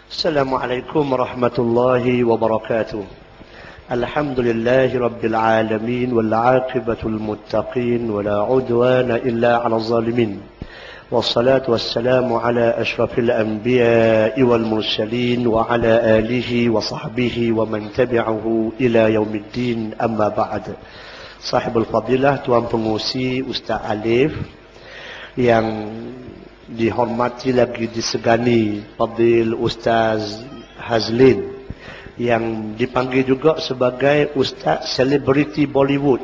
Assalamualaikum warahmatullahi wabarakatuh. Alhamdulillahi rabbil alamin wal aqibatul muttaqin wala udwana illa 'alal zalimin. Wassalatu wassalamu ala asyrafil anbiya'i wal mursalin wa ala alihi wa sahbihi wa man tabi'ahu ila yaumiddin, amma ba'd. Sahibul fadilah, tuan pengurusi Ustaz Alif yang dihormati lagi disegani Fadil Ustaz Hazlin yang dipanggil juga sebagai Ustaz Selebriti Bollywood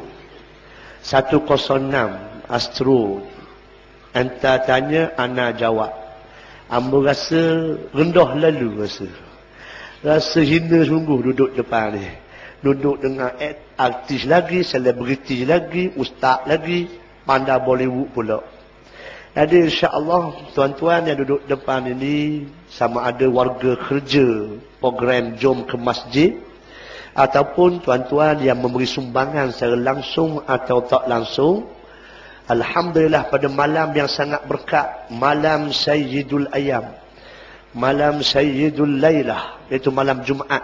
106 Astro. Anta tanya, ana jawab. Ambo rasa rendah lalu rasa hina sungguh duduk depan ni, duduk dengan artis lagi, selebriti lagi, ustaz lagi, pandai Bollywood pula. Jadi insya-Allah tuan-tuan yang duduk depan ini sama ada warga kerja program Jom ke Masjid ataupun tuan-tuan yang memberi sumbangan secara langsung atau tak langsung. Alhamdulillah, pada malam yang sangat berkat, malam Sayyidul Ayam, malam Sayyidul Lailah, iaitu malam Jumaat.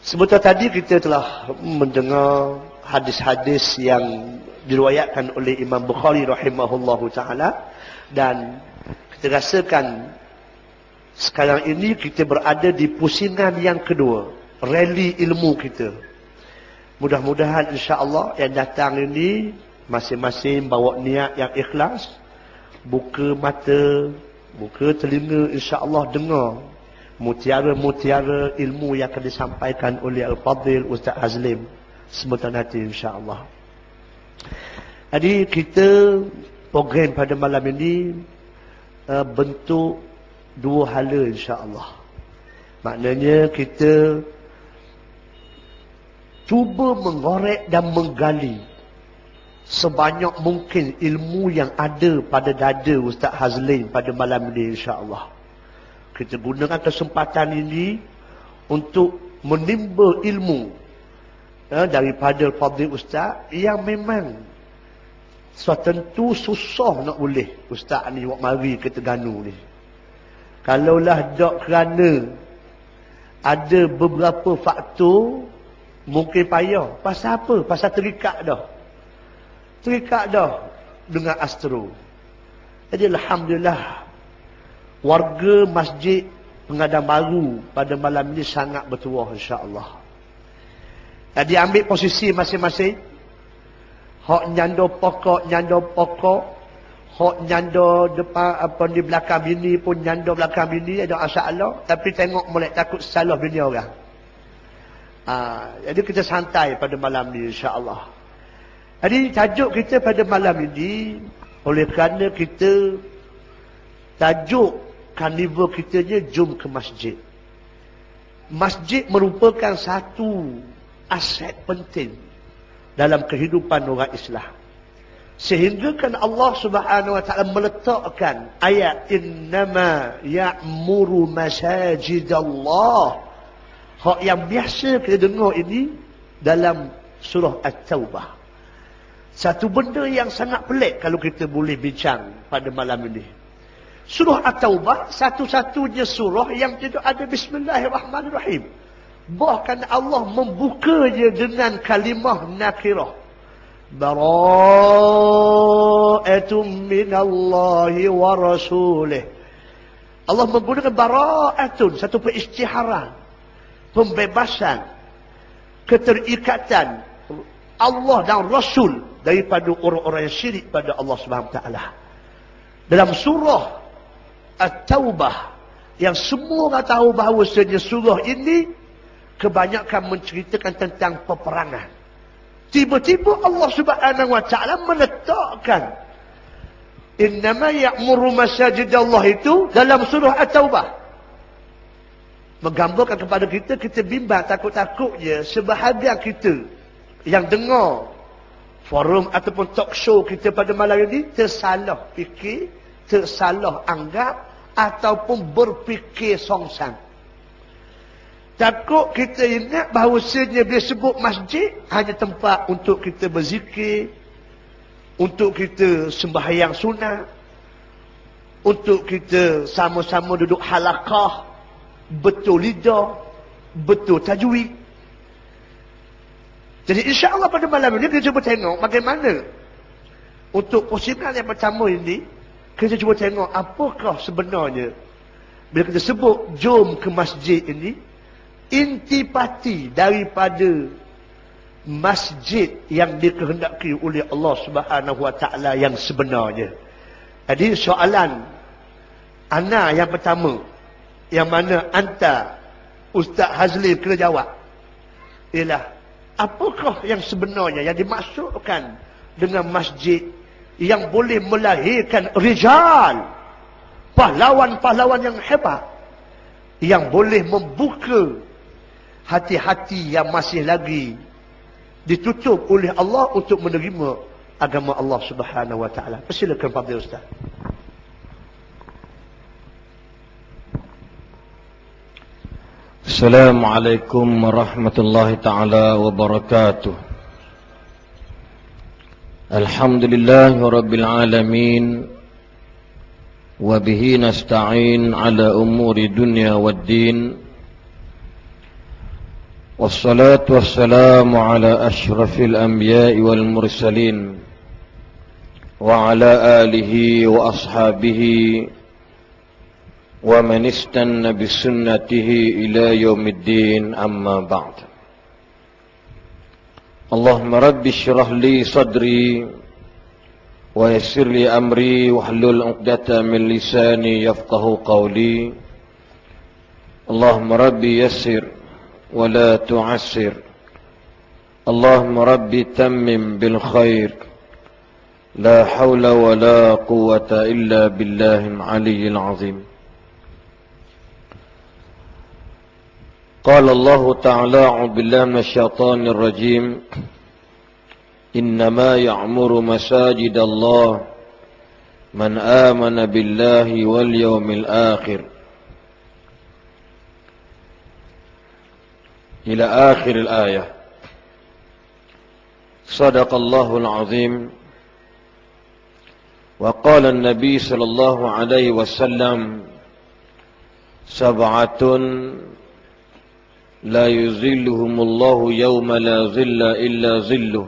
Sebentar tadi kita telah mendengar hadis-hadis yang diriwayatkan oleh Imam Bukhari rahimahullahu ta'ala, dan kita rasakan sekarang ini kita berada di pusingan yang kedua, rally ilmu kita. Mudah-mudahan insya-Allah yang datang ini masing-masing bawa niat yang ikhlas, buka mata, buka telinga, insya-Allah dengar mutiara-mutiara ilmu yang akan disampaikan oleh Al-Fadhil Ustaz Hazlim sebentar nanti insya-Allah. Jadi kita program pada malam ini bentuk dua hala insya-Allah. Maknanya kita cuba mengorek dan menggali sebanyak mungkin ilmu yang ada pada dada Ustaz Hazlin pada malam ini insya-Allah. Kita gunakan kesempatan ini untuk menimba ilmu daripada Fadil Ustaz yang memang tentu susah nak boleh Ustaz ni buat mari ke Terengganu ni. Kalaulah tak kerana ada beberapa faktor mungkin payah. Pasal apa? Pasal terikat dah. Terikat dah dengan Astro. Jadi alhamdulillah warga Masjid Pengadaan Baru pada malam ini sangat bertuah insya-Allah. Jadi ambil posisi masing-masing. Hak nyando pokok, hak nyando depan apa di belakang bini pun nyando belakang bini, ada masalah, tapi tengok mulai takut salah bini orang. Jadi kita santai pada malam ni insya-Allah. Jadi tajuk kita pada malam ini, oleh kerana kita tajuk karnival kita je Jom ke Masjid. Masjid merupakan satu aset penting dalam kehidupan orang Islam. Sehingga kan Allah Subhanahu wa taala meletakkan ayat innama ya'muru masajidallah. Hak yang biasa kita dengar ini dalam surah At-Taubah. Satu benda yang sangat pelik kalau kita boleh bincang pada malam ini. Surah At-Taubah satu-satunya surah yang tidak ada Bismillahirrahmanirrahim. Bahkan Allah membukanya dengan kalimah nakirah. Bara'atum minallahi wa rasulih. Allah menggunakan bara'atun, satu peristiharan, pembebasan, keterikatan Allah dan Rasul daripada orang-orang yang syirik pada Allah Subhanahu wa taala. Dalam surah At-Taubah yang semua orang tahu bahawa surah ini kebanyakan menceritakan tentang peperangan. Tiba-tiba Allah Subhanahu wa taala meletakkan innama ya'muru masajidallah itu dalam surah At-Taubah. Menggambarkan kepada kita, kita bimbang takut-takutnya sebahagian kita yang dengar forum ataupun talk show kita pada malam ini tersalah fikir, tersalah anggap ataupun berfikir songsang. Takut kita ingat bahawasanya bila sebut masjid hanya tempat untuk kita berzikir, untuk kita sembahyang sunat, untuk kita sama-sama duduk halaqah, betul lidah, betul tajwid. Jadi insya-Allah pada malam ini kita cuba tengok bagaimana untuk pusingan yang pertama ini, kita cuba tengok apakah sebenarnya bila kita sebut jom ke masjid ini, intipati daripada masjid yang dikehendaki oleh Allah Subhanahu Wa Taala yang sebenarnya. Jadi soalan ana yang pertama, yang mana anta Ustaz Hazli kena jawab, ialah apakah yang sebenarnya yang dimaksudkan dengan masjid yang boleh melahirkan rijal, pahlawan-pahlawan yang hebat, yang boleh membuka hati-hati yang masih lagi ditutup oleh Allah untuk menerima agama Allah Subhanahu Wa Taala. Persilakan Fadil Ustaz. Assalamualaikum warahmatullahi taala wabarakatuh. Alhamdulillahi rabbil alamin wa bihi nasta'in ala umuri dunya waddin. Wassalatu wassalamu ala asyrafil anbiya'i wal mursalin wa ala alihi wa ashabihi wa man istanna bisunnatihi ila yaumiddin, amma ba'd. Allahumma rabbi shrah li sadri wa yassir li amri wahlul 'uqdatam min lisani yafqahu qawli. Allahumma rabbi yassir wa la tu'assir. Allahumma rabbi tammim bil khair. La hawla wa la quwwata illa billahil 'aliyyil 'azim. قال الله تعالى أعوذ بالله من الشيطان الرجيم إنما يعمر مساجد الله من آمن بالله واليوم الآخر إلى آخر الآية. صدق الله العظيم. وقال النبي صلى الله عليه وسلم سبعة لا يظلهم الله يوم لا ظل إلا ظله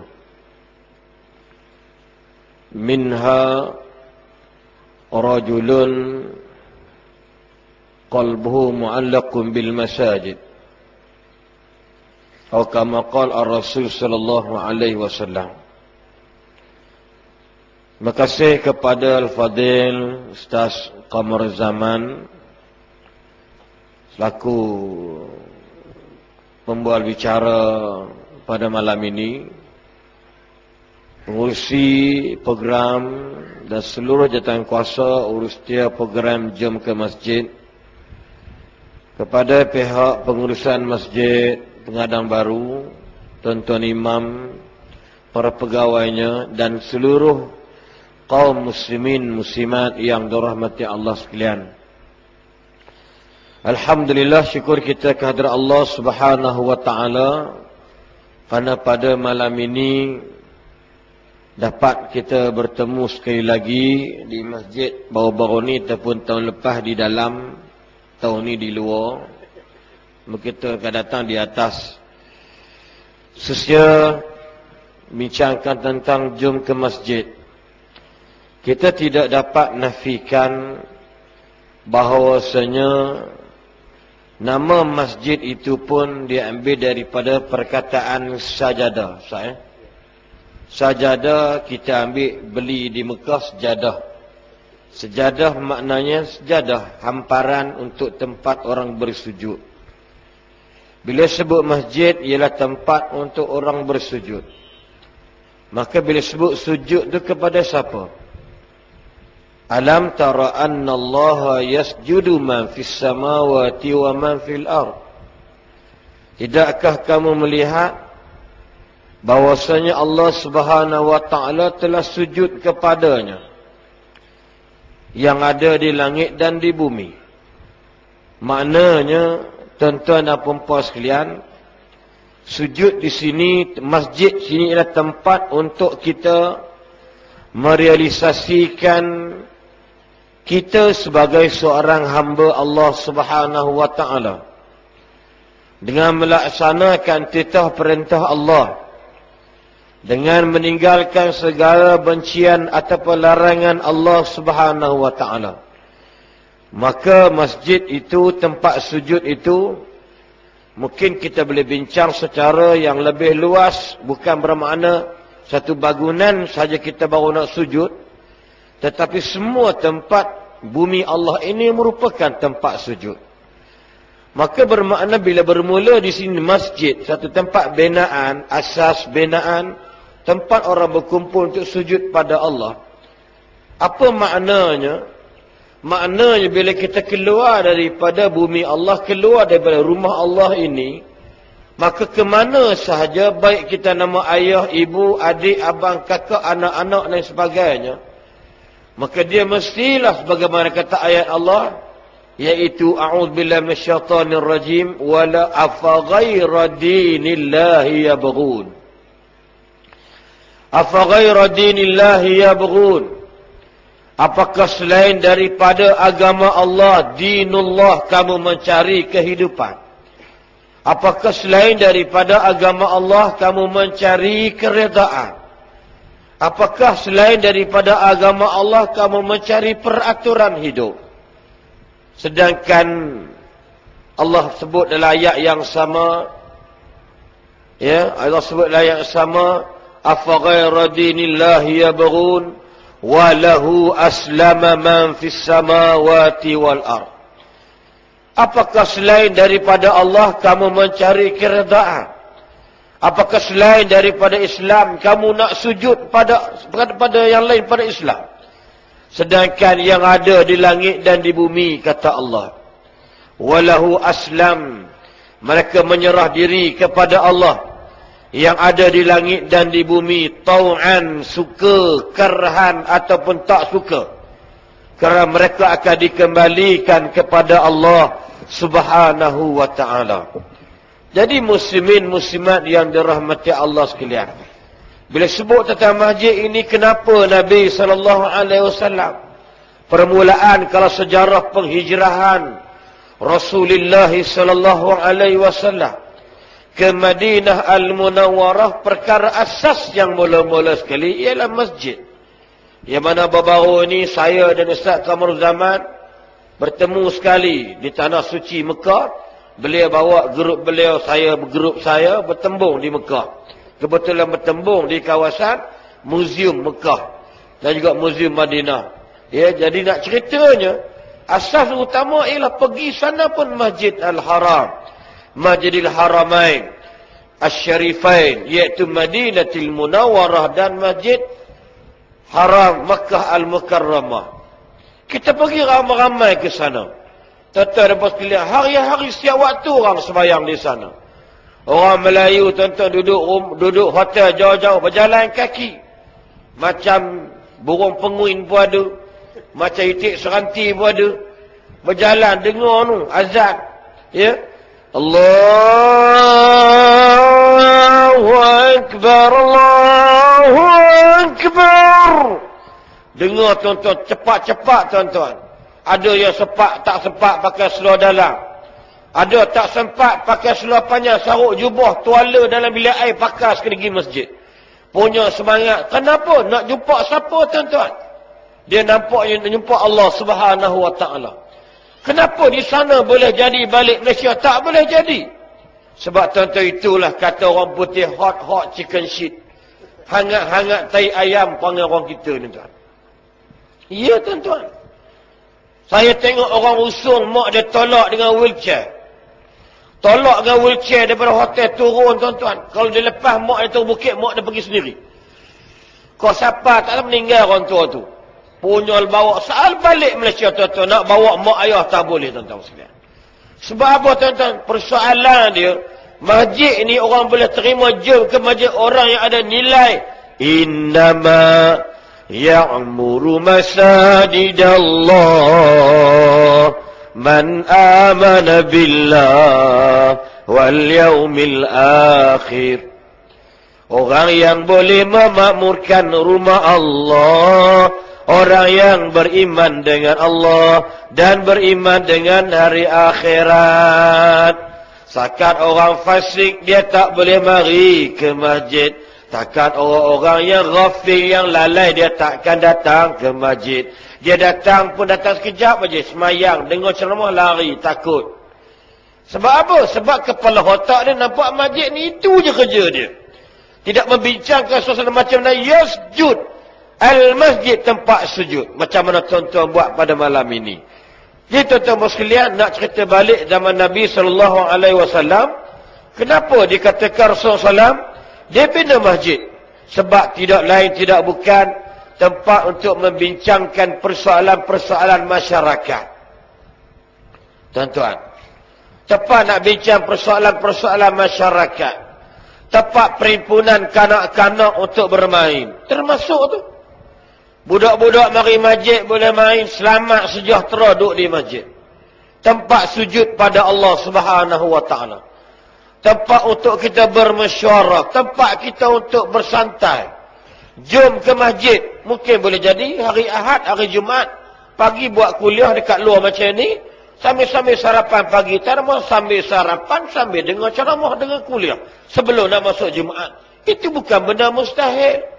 منها رجل قلبه معلق بالمساجد أو كما قال الرسول صلى الله عليه وسلم. Makasih kepada Al-Fadil Ustaz Qamar Zaman selaku pembual bicara pada malam ini, pengurusi program dan seluruh jawatan kuasa urus dia program Jom ke Masjid, kepada pihak pengurusan masjid Pengadang Baru, tuan-tuan imam, para pegawainya dan seluruh kaum muslimin muslimat yang dirahmati Allah sekalian. Alhamdulillah, syukur kita kehadrat Allah Subhanahu Wa Taala kerana pada malam ini dapat kita bertemu sekali lagi di masjid baru-baru ni ataupun tahun lepas di dalam, tahun ni di luar. Kita akan datang di atas sesia bincangkan tentang jom ke masjid. Kita tidak dapat nafikan bahawasanya nama masjid itu pun diambil daripada perkataan sajadah. Sajadah kita ambil beli di Mekah sejadah. Sejadah maknanya sejadah, hamparan untuk tempat orang bersujud. Bila sebut masjid ialah tempat untuk orang bersujud. Maka bila sebut sujud itu kepada siapa? Alam tara anna Allah yasjudu man fis samawati wa man fil ard. Tidakkah kamu melihat bahwasanya Allah Subhanahu Wa Taala telah sujud kepadanya yang ada di langit dan di bumi? Maknanya, tuan-tuan dan puan-puan sekalian, sujud di sini, masjid sini adalah tempat untuk kita merealisasikan kita sebagai seorang hamba Allah Subhanahu wa taala dengan melaksanakan titah perintah Allah, dengan meninggalkan segala bencian ataupun larangan Allah Subhanahu wa taala, maka masjid itu, tempat sujud itu, mungkin kita boleh bincang secara yang lebih luas, bukan bermakna satu bangunan saja kita baru nak sujud, tetapi semua tempat bumi Allah ini merupakan tempat sujud. Maka bermakna bila bermula di sini masjid, satu tempat binaan, asas binaan, tempat orang berkumpul untuk sujud pada Allah. Apa maknanya? Maknanya bila kita keluar daripada bumi Allah, keluar daripada rumah Allah ini, maka ke mana sahaja, baik kita nama ayah, ibu, adik, abang, kakak, anak-anak dan sebagainya, maka dia mestilah sebagaimana kata ayat Allah, iaitu a'udzubillahi minasyaitonir rajim, wala afaghayra dinillahi yabghun. Afaghayra dinillahi yabghun. Apakah selain daripada agama Allah, dinullah, kamu mencari kehidupan? Apakah selain daripada agama Allah kamu mencari keredaan? Apakah selain daripada agama Allah kamu mencari peraturan hidup? Sedangkan Allah sebut dalam ayat yang sama, ya, Allah sebut dalam ayat yang sama, afaghayra dinillahi yabghun wa lahu aslama man fis samawati wal ard. Apakah selain daripada Allah kamu mencari keredaan? Apakah selain daripada Islam kamu nak sujud pada yang lain pada Islam? Sedangkan yang ada di langit dan di bumi, kata Allah, walahu aslam, mereka menyerah diri kepada Allah yang ada di langit dan di bumi, tau'an, suka, karahan ataupun tak suka, kerana mereka akan dikembalikan kepada Allah Subhanahu wa ta'ala. Jadi muslimin muslimat yang dirahmati Allah sekalian, bila sebut tentang masjid ini, kenapa Nabi SAW, permulaan kalau sejarah penghijrahan Rasulullah SAW ke Madinah Al-Munawwarah, perkara asas yang mula-mula sekali ialah masjid. Yang mana baru-baru ini saya dan Ustaz Kamarul Zaman bertemu sekali di Tanah Suci Mekah. Beliau bawa grup beliau, grup saya bertembung di Mekah. Kebetulan bertembung di kawasan Muzium Mekah dan juga Muzium Madinah. Ya, jadi nak ceritanya, asas utama ialah pergi sana pun Masjid Al-Haram, Masjidil Haramain Asy-Syarifain, iaitu Madinatul Munawwarah dan Masjid Haram Makkah Al-Mukarramah. Kita pergi ramai-ramai ke sana. Tuan-tuan dan puan sekalian, hari-hari setiap waktu orang sembahyang di sana. Orang Melayu tuan-tuan duduk hotel jauh-jauh, berjalan kaki. Macam burung penguin pun ada, macam itik seranti pun ada. Berjalan dengar tu azan, ya. Allahu Akbar, Allahu Akbar. Dengar tuan-tuan, cepat-cepat tuan-tuan. Ada yang tak sempat pakai seluar dalam. Ada tak sempat pakai seluar panjang, saruk jubah, tuala dalam bilik air, pakas pergi masjid. Punya semangat. Kenapa? Nak jumpa siapa tuan-tuan? Dia nampaknya jumpa Allah Subhanahu wa ta'ala. Kenapa di sana boleh jadi, balik Malaysia tak boleh jadi? Sebab tuan-tuan, itulah kata orang putih, hot chicken shit. Hangat-hangat tai ayam panggil orang kita ni tuan. Ya tuan-tuan. Saya tengok orang usung mak dia tolak dengan wheelchair. Tolak dengan wheelchair daripada hotel turun tuan-tuan. Kalau dia lepas mak dia turun bukit, mak dia pergi sendiri. Kau siapa tak ada meninggal orang tua tu. Punyol bawa soal balik Malaysia tuan-tuan. Nak bawa mak ayah tak boleh tuan-tuan sekalian. Sebab apa tuan-tuan? Persoalan dia, masjid ni orang boleh terima je ke masjid orang yang ada nilai. Innama ya'muru masajidallah man amana billah wal yaumil akhir. Orang yang boleh memakmurkan rumah Allah, orang yang beriman dengan Allah dan beriman dengan hari akhirat. Sakat orang fasik, dia tak boleh mari ke masjid. Takat orang-orang yang ghafil, yang lalai, dia takkan datang ke masjid. Dia datang pun datang sekejap saja, semayang, dengar ceramah, lari, takut. Sebab apa? Sebab kepala otak dia nampak masjid ni itu je kerja dia. Tidak membincangkan suasana macam mana yasjud. Al-masjid, tempat sujud. Macam mana tuan-tuan buat pada malam ini. Jadi tuan-tuan sekalian, nak cerita balik zaman Nabi SAW. Kenapa dikatakan Rasulullah SAW dia bina masjid? Sebab tidak lain tidak bukan tempat untuk membincangkan persoalan-persoalan masyarakat. Tuan-tuan, tempat nak bincang persoalan-persoalan masyarakat. Tempat perhimpunan kanak-kanak untuk bermain. Termasuk tu. Budak-budak mari masjid boleh main selamat sejahtera duduk di masjid. Tempat sujud pada Allah Subhanahu wa taala. Tempat untuk kita bermesyuarat. Tempat kita untuk bersantai. Jom ke masjid. Mungkin boleh jadi hari Ahad, hari Jumaat. Pagi buat kuliah dekat luar macam ni. Sambil-sambil sarapan pagi. Sambil sarapan, sambil dengar ceramah, dengar kuliah. Sebelum nak masuk Jumaat. Itu bukan benda mustahil.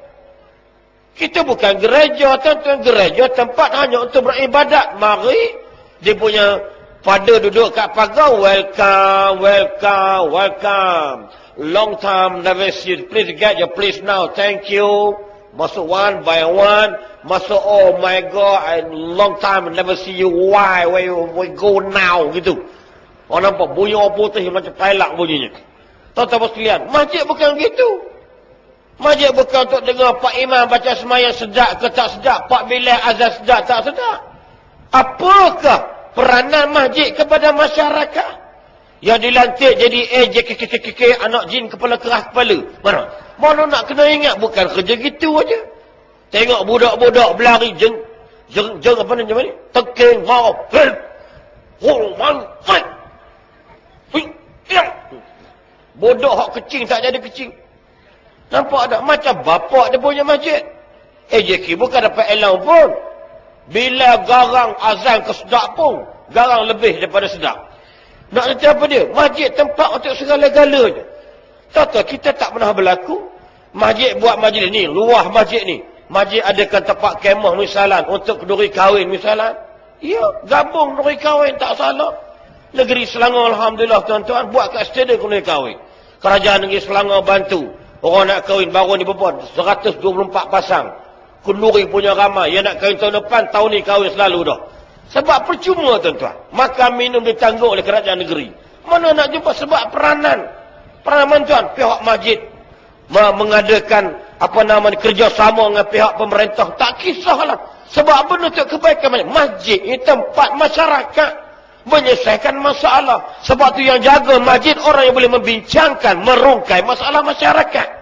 Kita bukan gereja. Tuan-tuan, gereja tempat hanya untuk beribadat. Mari. Dia punya... Pada duduk kat pagar, welcome, welcome, welcome. Long time never see you. Please get your place now. Thank you. Masuk one by one. Masuk, oh my God, long time never see you. Why? Where we go now? Gitu. Orang nampak buyur putih macam pelak bunyinya. Tuan-tuan sekalian, masjid bukan gitu. Masjid bukan untuk dengar Pak Imam baca sembahyang sedap ke tak sedap. Pak Bilal azan sedap tak sedap. Apakah peranan masjid kepada masyarakat yang dilantik jadi AJKKKK, anak jin kepala keras kepala? Mana nak kena ingat, bukan kerja gitu aja. Tengok budak-budak berlari jeng apa namanya ni? Teking mau. Bodoh hak kecing tak jadi kecing. Nampak tak macam bapak dia punya masjid. AJK bukan dapat elang pun. Bila garang azan ke sedap pun, garang lebih daripada sedap. Nak kata apa dia? Masjid tempat untuk segala-galanya. Tahu kita tak pernah berlaku. Masjid buat majlis ni, luah masjid ni. Masjid adakan tempat kemah misalan, untuk kenduri kahwin misalan. Ya, gabung kenduri kahwin, tak salah. Negeri Selangor, alhamdulillah tuan-tuan, buat kat stadium kenduri kahwin. Kerajaan negeri Selangor bantu. Orang nak kahwin baru ni berapa? 124 pasang. Kenduri punya ramai. Yang nak kahwin tahun depan, tahun ni kahwin selalu dah. Sebab percuma tuan-tuan. Makan minum ditanggung oleh kerajaan negeri. Mana nak jumpa sebab peranan. Peranan tuan, pihak masjid mengadakan kerjasama dengan pihak pemerintah. Tak kisahlah. Sebab benda untuk kebaikan masjid ini tempat masyarakat menyelesaikan masalah. Sebab tu yang jaga masjid orang yang boleh membincangkan, merungkai masalah masyarakat.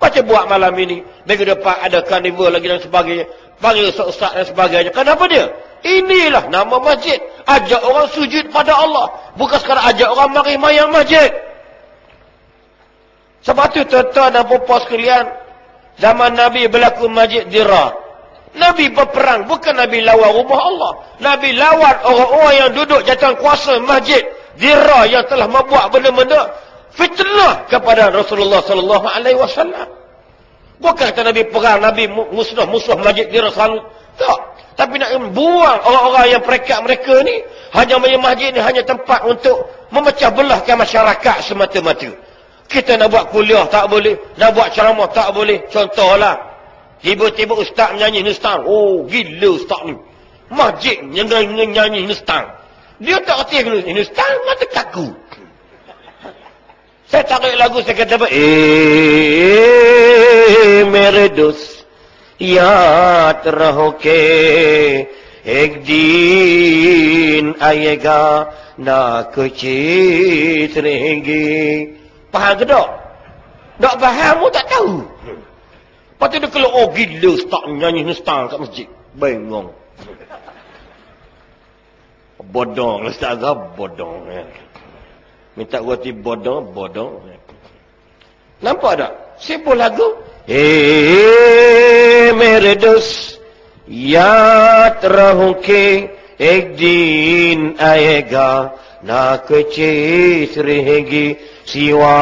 Macam buat malam ini. Minggu depan ada karnival lagi dan sebagainya. Panggil ustaz dan sebagainya. Kenapa dia? Inilah nama masjid. Ajak orang sujud pada Allah. Bukan sekadar ajak orang mari mayang masjid. Sebab tu tuan-tuan dan puan-puan sekalian. Zaman Nabi berlaku masjid Dirar. Nabi berperang. Bukan Nabi lawan rumah Allah. Nabi lawan orang-orang yang duduk jatuh kuasa masjid Dirar yang telah membuat benda-benda fitnah kepada Rasulullah sallallahu alaihi wasallam. Bukan kata Nabi perang, Nabi musuh masjid dia selalu. Tak. Tapi nak buang orang-orang yang perekat mereka ni, hanya masjid ni hanya tempat untuk memecah belahkan masyarakat semata-mata. Kita nak buat kuliah tak boleh, nak buat ceramah tak boleh. Contohlah, tiba-tiba ustaz menyanyi Hindustan. Oh, gila ustaz ni. Masjid nyanyi Hindustan. Dia tak kerti Hindustan, mata kaku. Saya tarik lagu, saya kata apa? Mere dost, yaad raho ke ek din aayega na kuch cheez rahenge. Faham ke tak? Tak faham pun tak tahu. Lepas tu dia kalau, oh gila ustaz nyanyi Hindustan kat masjid. Bengong. Bodong ustaz Azhar, bodong. Minta roti bodong. Nampak tak? Siapa lagu? Mere dost, याद रहूं के एक दिन आएगा ना कोई चीज रहेगी सिवा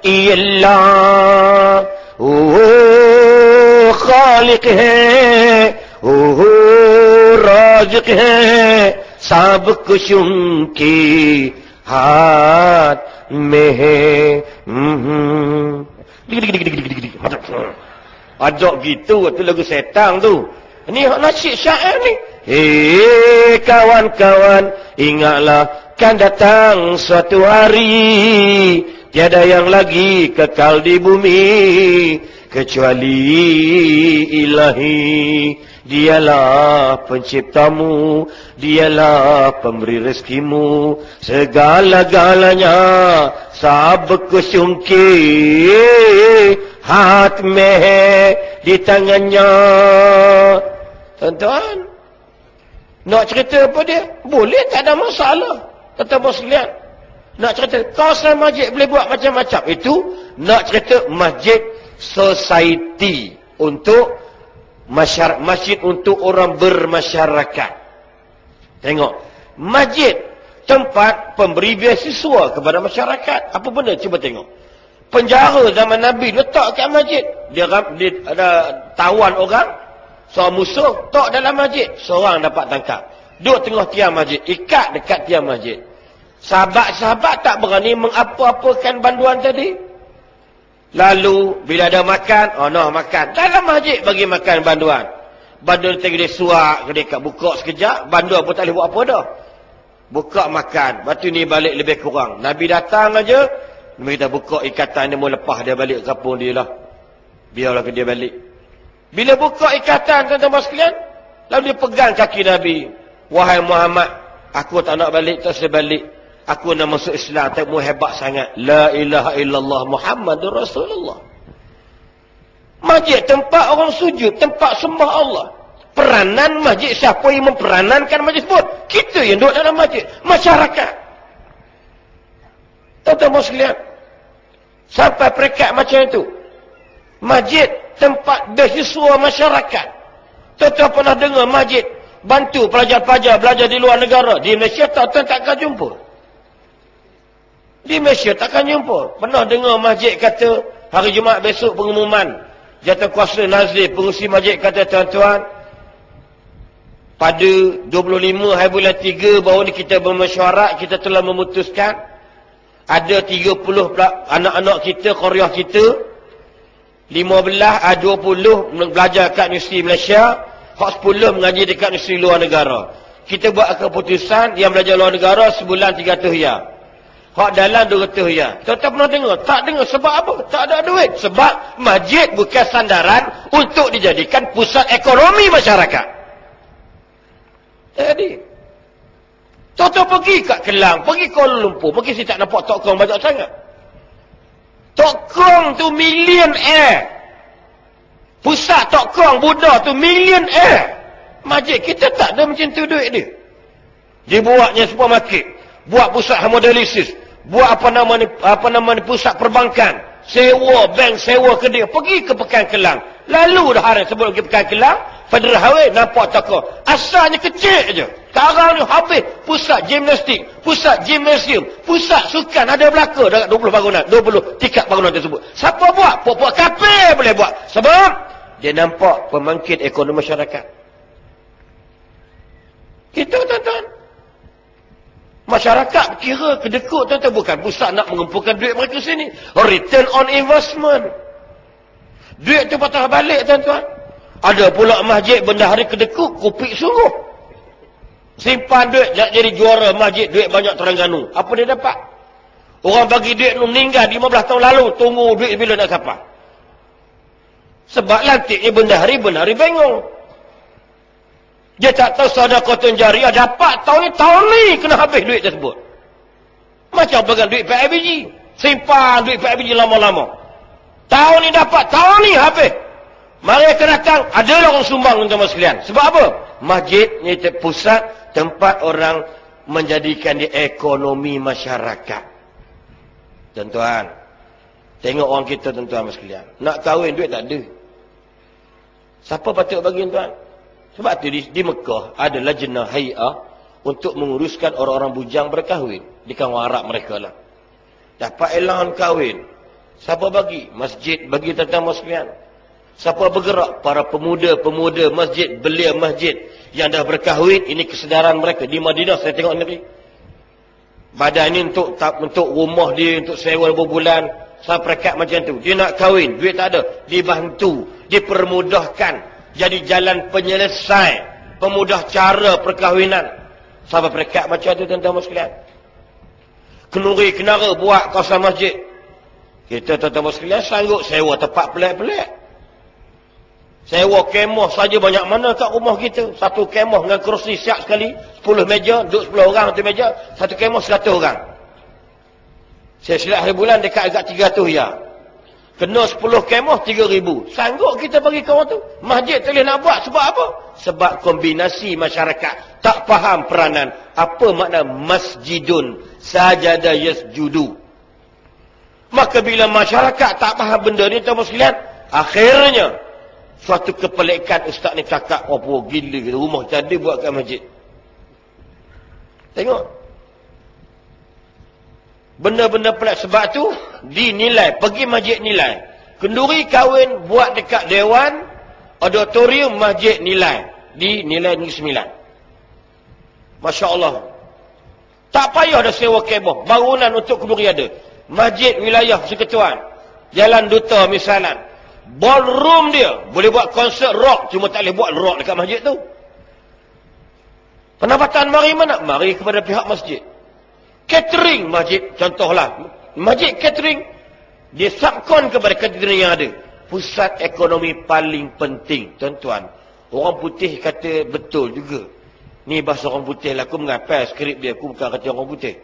अल्लाह ओ खालिक है ओ राज़िक है सब कुछ उनकी हाथ में है ada gitu tu lagu setang tu. Ni nasyid syair ni. Hei kawan-kawan, ingatlah kan datang suatu hari tiada yang lagi kekal di bumi kecuali Ilahi. Dialah penciptamu, dialah pemberi rezekimu, segala-galanya sab kuch unke हाथ में है di tangannya. Tuan-tuan, nak cerita apa dia? Boleh, tak ada masalah. Kata bos sekalian, nak cerita kawasan masjid boleh buat macam-macam. Itu nak cerita masjid society untuk masjid untuk orang bermasyarakat. Tengok, masjid tempat pemberi beasiswa kepada masyarakat. Apa benda? Cuba tengok. Penjara zaman Nabi letak kat masjid. Dia ada tawan orang, seorang musuh, tok dalam masjid, seorang dapat tangkap. Duduk tengah tiang masjid, ikat dekat tiang masjid. Sahabat-sahabat tak berani mengapa-apakan banduan tadi. Lalu bila ada makan, makan. Dalam masjid bagi makan banduan. Banduan tadi dia suak, dia kat buka sekejap, banduan pun tak boleh buat apa dah. Buka makan, batu ni balik lebih kurang. Nabi datang aja, kita buka ikatan dia, mau lepas dia balik ke kampung dia lah. Biarlah dia balik. Bila buka ikatan, tuan-tuan sekalian, lalu dia pegang kaki Nabi. Wahai Muhammad, aku tak nak balik, tak boleh balik. Aku nak masuk Islam, tak mau hebat sangat. La ilaha illallah Muhammadur Rasulullah. Masjid tempat orang sujud, tempat sembah Allah. Peranan masjid, siapa yang memperanankan masjid sebut? Kita yang duduk dalam masjid. Masyarakat. Tuan-tuan sekalian, sampai peringkat macam itu. Masjid tempat beasiswa masyarakat. Tuan-tuan pernah dengar masjid bantu pelajar-pelajar belajar di luar negara? Di Malaysia tuan-tuan takkan jumpa. Di Malaysia takkan jumpa. Pernah dengar masjid kata hari Jumaat besok pengumuman Jawatankuasa Nazir pengurusi masjid kata, tuan-tuan, pada 25 hari bulan 3 baru ni kita bermesyuarat, kita telah memutuskan ada 30 anak-anak kita, qaryah kita, 20 belajar kat Universiti Malaysia, 10 mengaji dekat Universiti luar negara. Kita buat keputusan yang belajar luar negara sebulan 300 riyal. Hak dalam 200 riyal. Tuan-tuan pernah dengar? Tak dengar. Sebab apa? Tak ada duit. Sebab masjid bukan sandaran untuk dijadikan pusat ekonomi masyarakat. Jadi, tuan-tuan pergi kat Kelang, pergi Kuala Lumpur, pergi sini tak nampak Tok Kong banyak sangat. Tok Kong tu millionaire. Pusat Tok Kong Buddha tu millionaire. Masjid kita tak ada macam tu duit dia. Dia buatnya supermarket, buat pusat hemodialisis, buat apa nama ni pusat perbankan, sewa bank, sewa kedai. Pergi ke Pekan Kelang. Lalu dah hari sebelum pergi Pekan Kelang, Federal Highway nampak Tok Kong. Asalnya kecil je. Sekarang ni habis pusat gimnastik, pusat gimnasium, pusat sukan, ada belaka dekat 20 bangunan, 20 tingkat bangunan tersebut. Siapa buat? Puak-puak kafe boleh buat. Sebab dia nampak pembangkit ekonomi masyarakat. Kita tuan-tuan, masyarakat kira kedekut tuan-tuan, bukan pusat nak mengumpulkan duit mereka sini. Return on investment. Duit tu patah balik tuan-tuan. Ada pula masjid bendahari kedekut, kupik sungguh. Simpan duit, nak jadi juara masjid, duit banyak Terengganu. Apa dia dapat? Orang bagi duit meninggal 15 tahun lalu, tunggu duit bila nak sampai. Sebab lantiknya bendahari bengong. Dia tak tahu sedekah jariah dapat tahun ni kena habis duit tersebut. Macam pegang duit PIBG. Simpan duit PIBG lama-lama. Tahun ni dapat, tahun ni habis. Mari kita datang, adalah orang sumbang tuan-tuan sekalian. Sebab apa? Masjid ni pusat tempat orang menjadikan dia ekonomi masyarakat. Tuan-tuan, tengok orang kita tuan-tuan sekalian. Nak kahwin duit tak ada. Siapa patut bagi tuan? Sebab tu di Mekah ada lajnah hay'ah untuk menguruskan orang-orang bujang berkahwin. Di kawasan Arab mereka lah. Dapat elan kahwin. Siapa bagi? Masjid bagi tuan-tuan sekalian. Siapa bergerak? Para pemuda-pemuda masjid, belia masjid yang dah berkahwin. Ini kesedaran mereka. Di Madinah saya tengok negeri. Badan ni untuk rumah dia, untuk sewa berbulan. Saya perekat macam tu. Dia nak kahwin, duit tak ada. Dibantu, dipermudahkan. Jadi jalan penyelesai, pemudah cara perkahwinan. Saya perekat macam tu tuan-tuan sekalian. Kenuri kenara buat kawasan masjid. Kita tuan-tuan sekalian sanggup sewa tempat pelik-pelik. Sewa kemah saja banyak mana kat rumah kita. Satu kemah dengan kerusi siap sekali. 10 meja, duduk 10 orang satu meja. Satu kemah 100 orang. Saya silap hari bulan dekat agak 300 ya. Kena 10 kemah 3,000. Sanggup kita bagi kawan tu. Masjid tak boleh nak buat. Sebab apa? Sebab kombinasi masyarakat tak faham peranan. Apa makna masjidun sajada yasjudu. Maka bila masyarakat tak faham benda ni, tuan-tuan sekalian, akhirnya suatu kepelikan ustaz ni cakap, oh gila gitu. Rumah kita ada buat kat masjid. Tengok. Benda-benda pelik. Sebab tu dinilai, pergi masjid nilai. Kenduri kahwin buat dekat dewan, auditorium masjid nilai. Di nilai Negeri Sembilan. Masya Allah. Tak payah dah sewa kemah. Bangunan untuk kenduri ada. Masjid wilayah Persekutuan, Jalan Duta misalan. Ballroom dia boleh buat konsert rock, cuma tak boleh buat rock dekat masjid tu. Pendapatan mari mana? Mari kepada pihak masjid. Catering masjid, contohlah masjid catering, dia subkon kepada catering yang ada. Pusat ekonomi paling penting, tuan-tuan. Orang putih kata betul juga. Ni bahasa orang putih lah, aku mengapai skrip dia, aku bukan kata orang putih.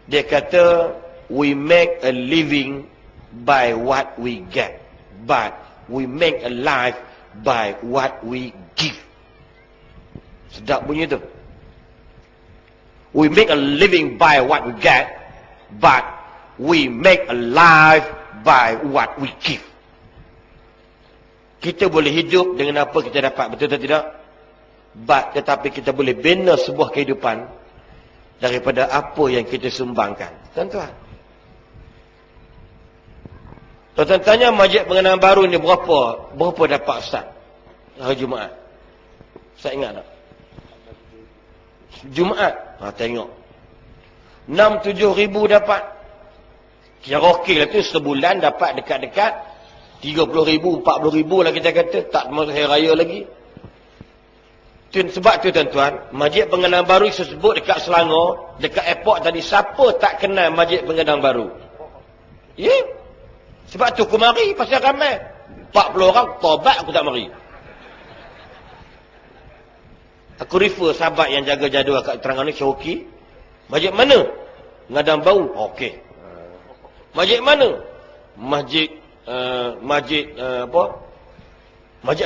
Dia kata we make a living by what we get, but we make a life by what we give. Sedap bunyi tu. We make a living by what we get, but we make a life by what we give. Kita boleh hidup dengan apa kita dapat, betul atau tidak? But, tetapi kita boleh bina sebuah kehidupan daripada apa yang kita sumbangkan. Tuan-tuan. Tuan-tuan tanya Masjid Pengenalan Baru ni berapa dapat Ustaz? Hari Jumaat. Saya ingat tak? Jumaat. Tengok. 6-7 ribu dapat. Kira okey lah tu, sebulan dapat dekat-dekat 30 ribu, 40 ribu lah kita kata. Tak masuk hari raya lagi. Sebab tu tuan-tuan, Masjid Pengenalan Baru disebut dekat Selangor, dekat airport tadi, siapa tak kenal Masjid Pengenalan Baru? Ya? Yeah. Sebab tu aku mari, pasal ramai. 40 orang, tobat aku tak mari. Aku refer sahabat yang jaga jadual kat Terengganu, Syoki. Masjid mana? Pengenalan Baru. Okey. Masjid mana? Masjid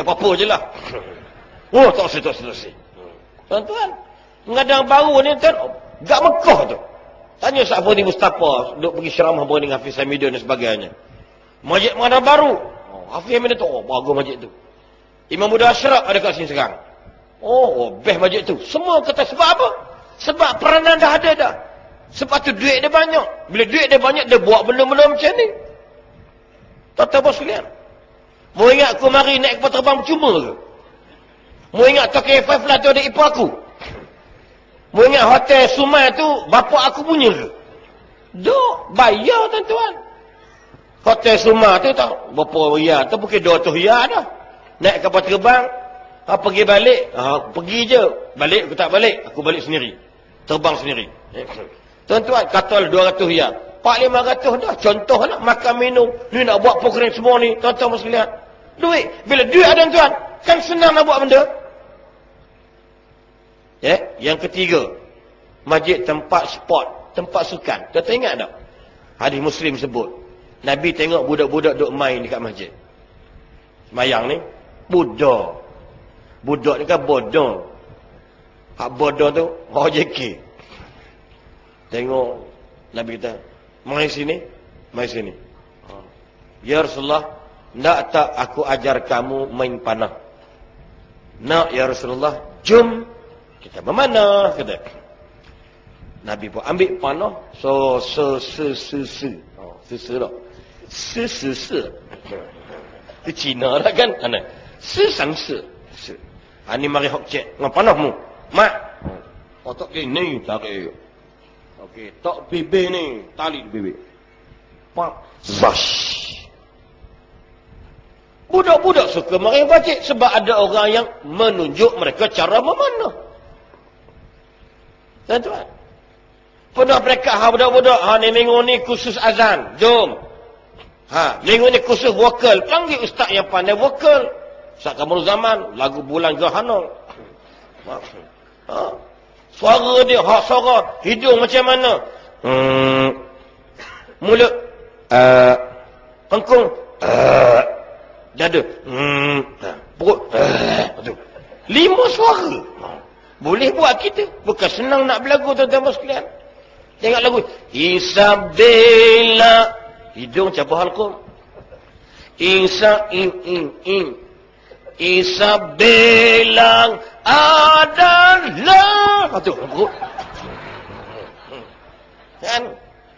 apa-apa je lah. Oh, tak selesai. Tuan-tuan, Pengenalan Baru ni kan, gak Mekah tu. Tanya Ustaz Fadi Mustafa, duk pergi ceramah dengan Hafiz Hamidun dan sebagainya. Masjid Pengenalan Baru. Hafiz Hamidun tu, bagus masjid tu. Imam Buddha Ashraf ada kat sini sekarang. Best masjid tu. Semua kata sebab apa? Sebab peranan dah ada dah. Sebab tu duit dia banyak. Bila duit dia banyak, dia buat benda-benda macam ni. Tuan-tuan bos sekalian. Mau ingat aku mari naik kapal terbang percuma ke? Mau ingat Tokyo F5 lah tu ada ipar aku? Mau ingat hotel Sumai tu bapak aku punya ke? Duk, bayar tuan-tuan. Hotel Sumai tu tak berapa riyal, tu mungkin 200 riyal dah. Naik kapal terbang, pergi balik, pergi je. Balik aku tak balik, aku balik sendiri. Terbang sendiri. Tuan-tuan, kata 200 riyal. 400-500 dah. Contoh nak makan minum. Ni nak buat program semua ni. Tuan-tuan mesti lihat. Duit. Bila duit ada tuan, kan senang nak buat benda. Yang ketiga, masjid tempat sport, tempat sukan. Tuan-tuan ingat tak? Hadis Muslim sebut. Nabi tengok budak-budak duk main dekat masjid. Semayang ni, budak. Budak ni kan bodoh. Hak bodoh tu, OJK. Tengok, Nabi kata, mari sini. Ya Rasulullah, nak tak aku ajar kamu main panah? Nak ya Rasulullah, jom kita memanah, kata. Nabi pun ambil panah, itu Cina lah kan, ini mari hok cek, dengan panahmu, mak, tak ni, tarik, okey, tak bibir ni, tali bibir, pak, sash. Budak-budak suka mari bacik sebab ada orang yang menunjuk mereka cara memanah. Tuan-tuan, pernah mereka budak-budak, ni minggu ni khusus azan, jom. Minggu ni khusus vokal, panggil ustaz yang pandai vokal. Ustaz Kamarul Zaman, lagu Bulan Gerhana. Suara dia, suara, hidung macam mana? Mulut, kangkung, dada, perut, 5 suara. Boleh buat kita. Bukan senang nak berlagu, tuan-tuan sekalian. Tengok lagu Isabella, hidung cabah halqum. Isabella adalah kan?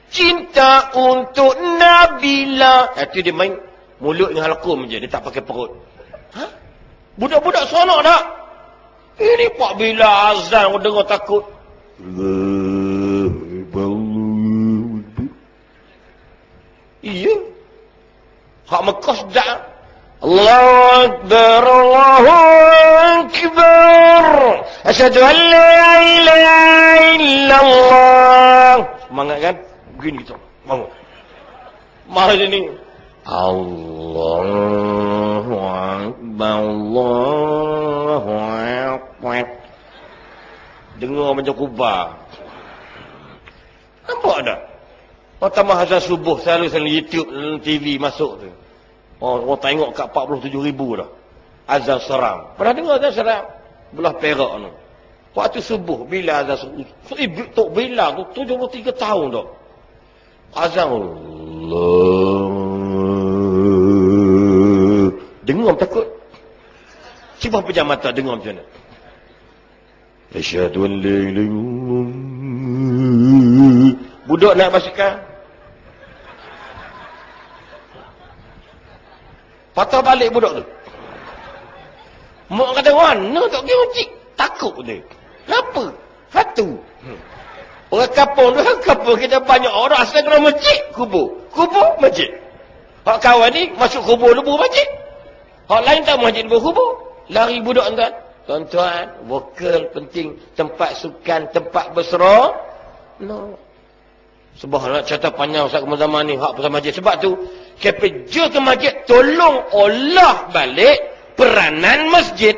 Cinta untuk Nabila. Itu dia main mulut dengan halqum je, dia tak pakai perut. Budak-budak seronok tak? Ini Pak Bila azan, orang dengar takut. Iya. Hak Mekah sedap. Allahu Akbar, Allahu Akbar. Asyhadu an la ilaha illallah. Semangat kan? Begini gitu. Bangun. Mari ni. Allahu Akbar, Allahu Akbar. Dengar macam kubah. Nampak tak? Pertama azan subuh selalu YouTube, TV masuk tu. Orang tengok kat 47,000 dah. Azan seram. Pernah dengar azan seram? Belah Perak tu. Waktu subuh bila azan subuh. Tok Bila tu 73 tahun dah. Azan Allah. Dengar takut. Cuba pejam mata dengar macam mana. Asyhadu an la ilaha illallah. Budak nak basikal. Patah balik budak tu. Mak kata, mana tak pergi masjid? Takut dia. Kenapa? Satu. Orang kampung kita banyak orang asal kena masjid, kubur. Kubur, masjid. Hak kawan ni masuk kubur lebu masjid. Hak lain tak masjid lebu kubur. Lari budak tuan. Tuan-tuan, vokal penting. Tempat sukan, tempat berserah. No. Sebab nak cerita panjang Ustaz Kamarul Zaman ni, hak pasal masjid. Sebab tu, kerja ke masjid, tolong olah balik peranan masjid.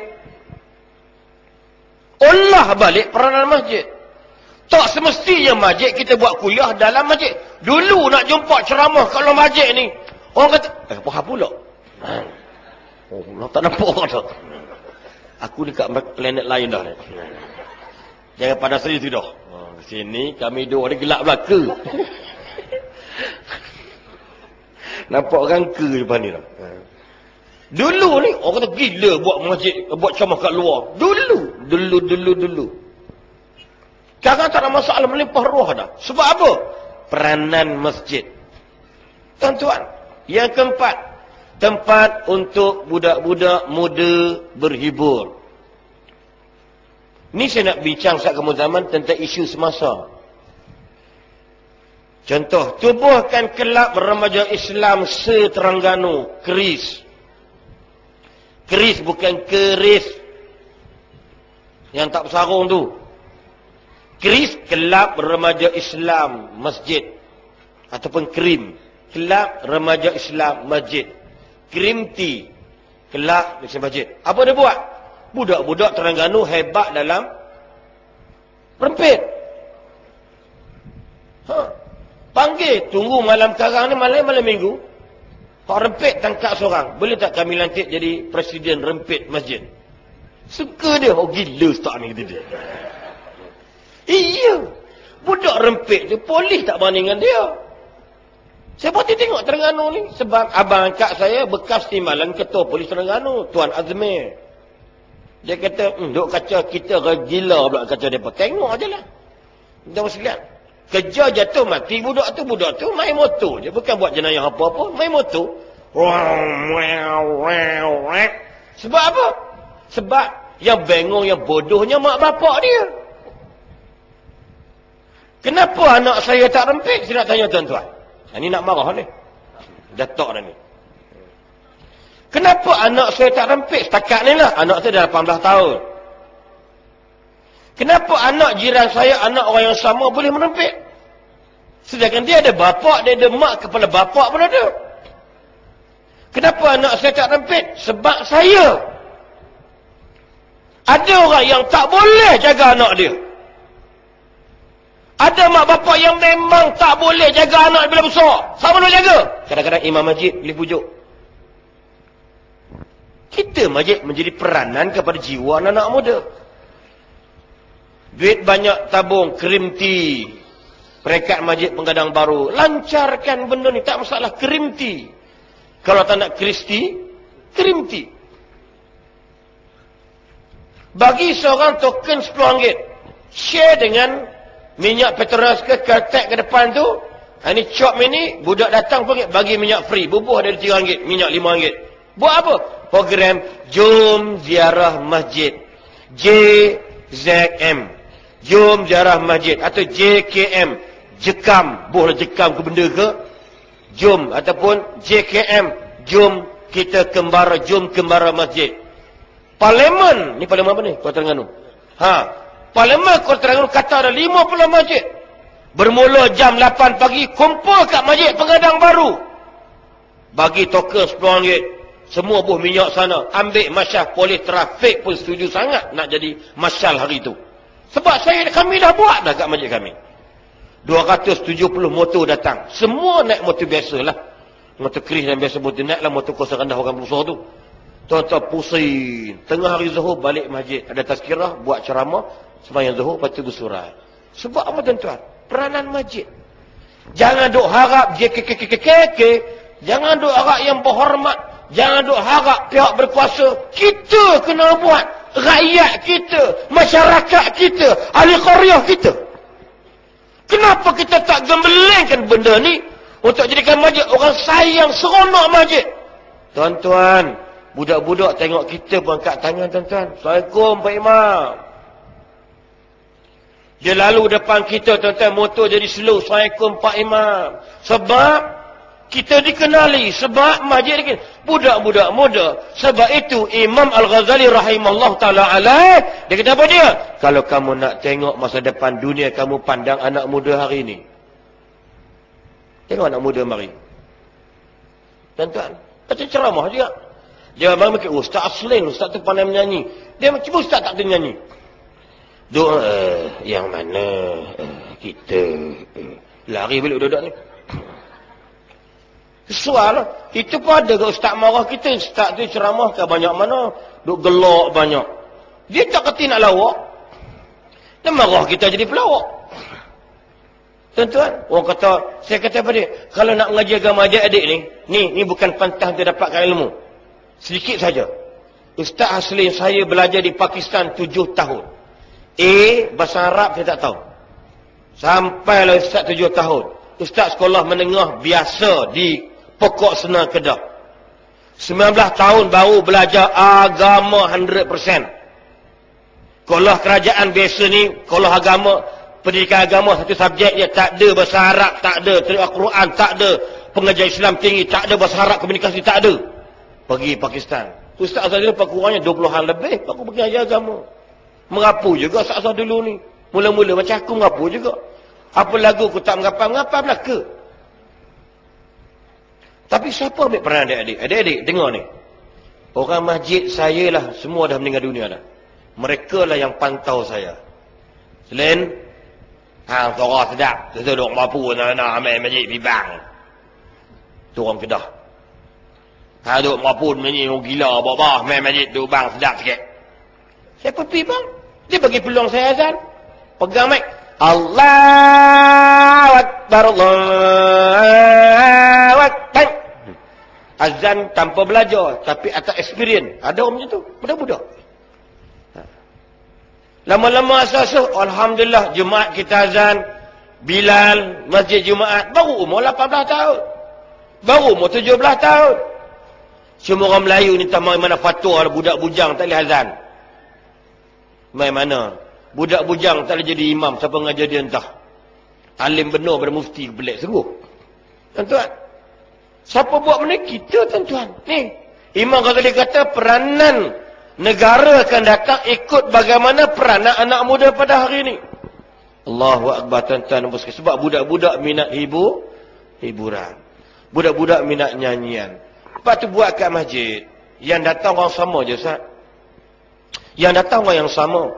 Olah balik peranan masjid. Tak semestinya masjid kita buat kuliah dalam masjid. Dulu nak jumpa ceramah kalau masjid ni, orang kata, apa pula? Tak nampak dah. Aku dekat planet lain dah. Jangan pada saya tu dah. Sini kami dua ada gelap belaka. Nampak rangka depan ni dah. Dulu ni orang kata gila buat masjid, buat ceramah kat luar. Dulu. Sekarang tak ada masalah, melimpah ruah dah. Sebab apa? Peranan masjid. Tuan-tuan, yang keempat, tempat untuk budak-budak muda berhibur. Ni saya nak bincang Ustaz Kamarul Zaman tentang isu semasa. Contoh, tubuhkan kelab remaja Islam se-Terengganu, KRIS. KRIS bukan keris yang tak bersarung tu. KRIS, Kelab Remaja Islam Masjid. Ataupun KRIM, Kelab Remaja Islam Masjid. KRIMTI, Kelab Islam Masjid. Apa dia buat? Budak-budak Terengganu hebat dalam rempit. Panggil, tunggu malam karang ni, malam minggu. Pak rempit tangkap seorang. Boleh tak kami lantik jadi presiden rempit masjid? Suka dia. Oh gila ustaz ni kata dia. Iya. Budak rempit dia, polis tak banding dengan dia. Saya berhenti tengok Terengganu ni. Sebab abang angkat saya bekas timbalan ketua polis Terengganu, Tuan Azmir. Dia kata, duk kaca kita gila pula kaca mereka. Tengok je lah. Tuan sekalian. Kejar jatuh mati budak tu main motor je. Bukan buat jenayah apa-apa. Main motor. Sebab apa? Sebab yang bengong, yang bodohnya mak bapak dia. Kenapa anak saya tak rempit? Saya nak tanya tuan-tuan. Ini nak marah ni. Datuk dah ni. Kenapa anak saya tak rempit? Setakat ni lah. Anak saya dah 18 tahun. Kenapa anak jiran saya, anak orang yang sama boleh merempit? Sedangkan dia ada bapak, dia ada mak, kepala bapak pun ada. Kenapa anak saya tak rempit? Sebab saya. Ada orang yang tak boleh jaga anak dia. Ada mak bapak yang memang tak boleh jaga anak bila besar. Siapa nak jaga? Kadang-kadang imam masjid boleh pujuk. Kita masjid menjadi peranan kepada jiwa anak muda. Duit banyak tabung, krim tea. Peringkat masjid Penggadang Baru. Lancarkan benda ni, tak masalah. Krim tea. Kalau tak nak kristi, krim tea. Bagi seorang token RM10. Share dengan minyak Petronas ke Caltex ke depan tu. Ini cop ini, budak datang pun bagi minyak free. Bubuh dari RM3, minyak RM5. Buat apa? Program Jom Ziarah Masjid. JZM. Jom Ziarah Masjid. Atau JKM. Jekam. Boleh jekam ke benda ke? Jom. Ataupun JKM. Jom kita kembara. Jom kembara masjid. Parlimen. Ni parlimen apa ni? Kota Terengganu. Parlimen Kota Terengganu kata ada 50 masjid. Bermula jam 8 pagi. Kumpul kat masjid Penggadang Baru. Bagi token RM10. Semua buah minyak sana. Ambil masyarakat polis trafik pun setuju sangat nak jadi masyal hari itu. Sebab kami dah buat dah kat masjid kami. 270 motor datang. Semua naik motor biasa lah. Motor keris dan biasa motor naik lah. Motor kuasa rendah orang besar tu. Tuan-tuan pusing. Tengah hari Zuhur balik masjid. Ada tazkirah, buat ceramah. Sembahyang Zuhur, lepas tu bersurat. Sebab apa tuan-tuan? Peranan masjid. Jangan duk harap JKKKKK. Jangan duk harap yang berhormat. Jangan duk harap pihak berkuasa. Kita kena buat. Rakyat kita. Masyarakat kita. Ahli qaryah kita. Kenapa kita tak gembelengkan benda ni? Untuk jadikan masjid. Orang sayang seronok masjid. Tuan-tuan. Budak-budak tengok kita pun angkat tangan tuan-tuan. Assalamualaikum Pak Imam. Dia lalu depan kita tuan-tuan. Motor jadi slow. Assalamualaikum Pak Imam. Sebab kita dikenali. Sebab masjid dikenali. Budak-budak muda. Sebab itu Imam Al-Ghazali rahimahullah ta'ala alaih. Dia kata apa dia? Kalau kamu nak tengok masa depan dunia, kamu pandang anak muda hari ini. Tengok anak muda mari. Tuan-tuan. Macam ceramah juga. Dia memang mikir, Ustaz Aslin. Ustaz tu pandai menyanyi. Dia cuba Ustaz tak boleh nyanyi. Doa yang mana kita lari balik budak ni. Soal itu pun ada ke Ustaz marah kita. Ustaz tu ceramah ke banyak mana. Duk gelak banyak. Dia tak kerti nak lawak. Dia marah kita jadi pelawak. Tuan-tuan. Orang kata. Saya kata apa dia. Kalau nak mengaji agama adik-adik ni. Ni bukan pantang untuk dapatkan ilmu. Sedikit saja. Ustaz Aslin saya belajar di Pakistan 7 tahun. Bahasa Arab saya tak tahu. Sampailah Ustaz 7 tahun. Ustaz sekolah menengah biasa di Pokok Sena Kedah. 19 tahun baru belajar agama 100%. Sekolah kerajaan biasa ni, sekolah agama, pendidikan agama satu subjek dia tak ada bahasa Arab, tak ada Al-Quran, tak ada pengajar Islam tinggi, tak ada bahasa Arab, komunikasi tak ada. Pergi Pakistan. Ustaz Azhar dulu kurangnya 20-an lebih, aku pergi ajar agama. Merapu juga Ustaz Azhar dulu ni. Mula-mula macam aku merapu juga. Apa lagu aku tak mengapam lah ke? Tapi siapa ambil peranan adik-adik? Adik-adik, dengar ni. Orang masjid saya lah, semua dah meninggal dunia dah. Mereka lah yang pantau saya. Selain, suara sedap. Kita duduk mampu, nak ambil masjid, bibang. Tu orang Kedah. Duduk mampu, menyanyi, gila, bawa-bawa, main masjid, duduk bang, sedap sikit. Siapa pergi bang? Dia bagi peluang saya azan. Pegang mic. Allahu Akbar, Allah azan tanpa belajar, tapi atas experience. Ada orang macam tu, budak-budak. Lama-lama asal-asal, alhamdulillah, Jumaat kita azan, Bilal, masjid Jumaat, baru umur 18 tahun. Baru umur 17 tahun. Semua orang Melayu ni tak main mana fatwa budak bujang tak boleh azan. Main mana? Budak bujang tak boleh jadi imam, siapa ngajar dia entah. Alim benar pada mufti, pelik sungguh. Tuan-tuan, siapa buat benda? Kita, tuan-tuan. Ni, Imam Ghazali kata peranan negara akan datang ikut bagaimana peranan anak muda pada hari ini. Allahu Akbar, tuan-tuan. Sebab budak-budak minat hiburan. Budak-budak minat nyanyian. Lepas tu buat kat masjid. Yang datang orang sama je, Ustaz. Yang datang orang yang sama.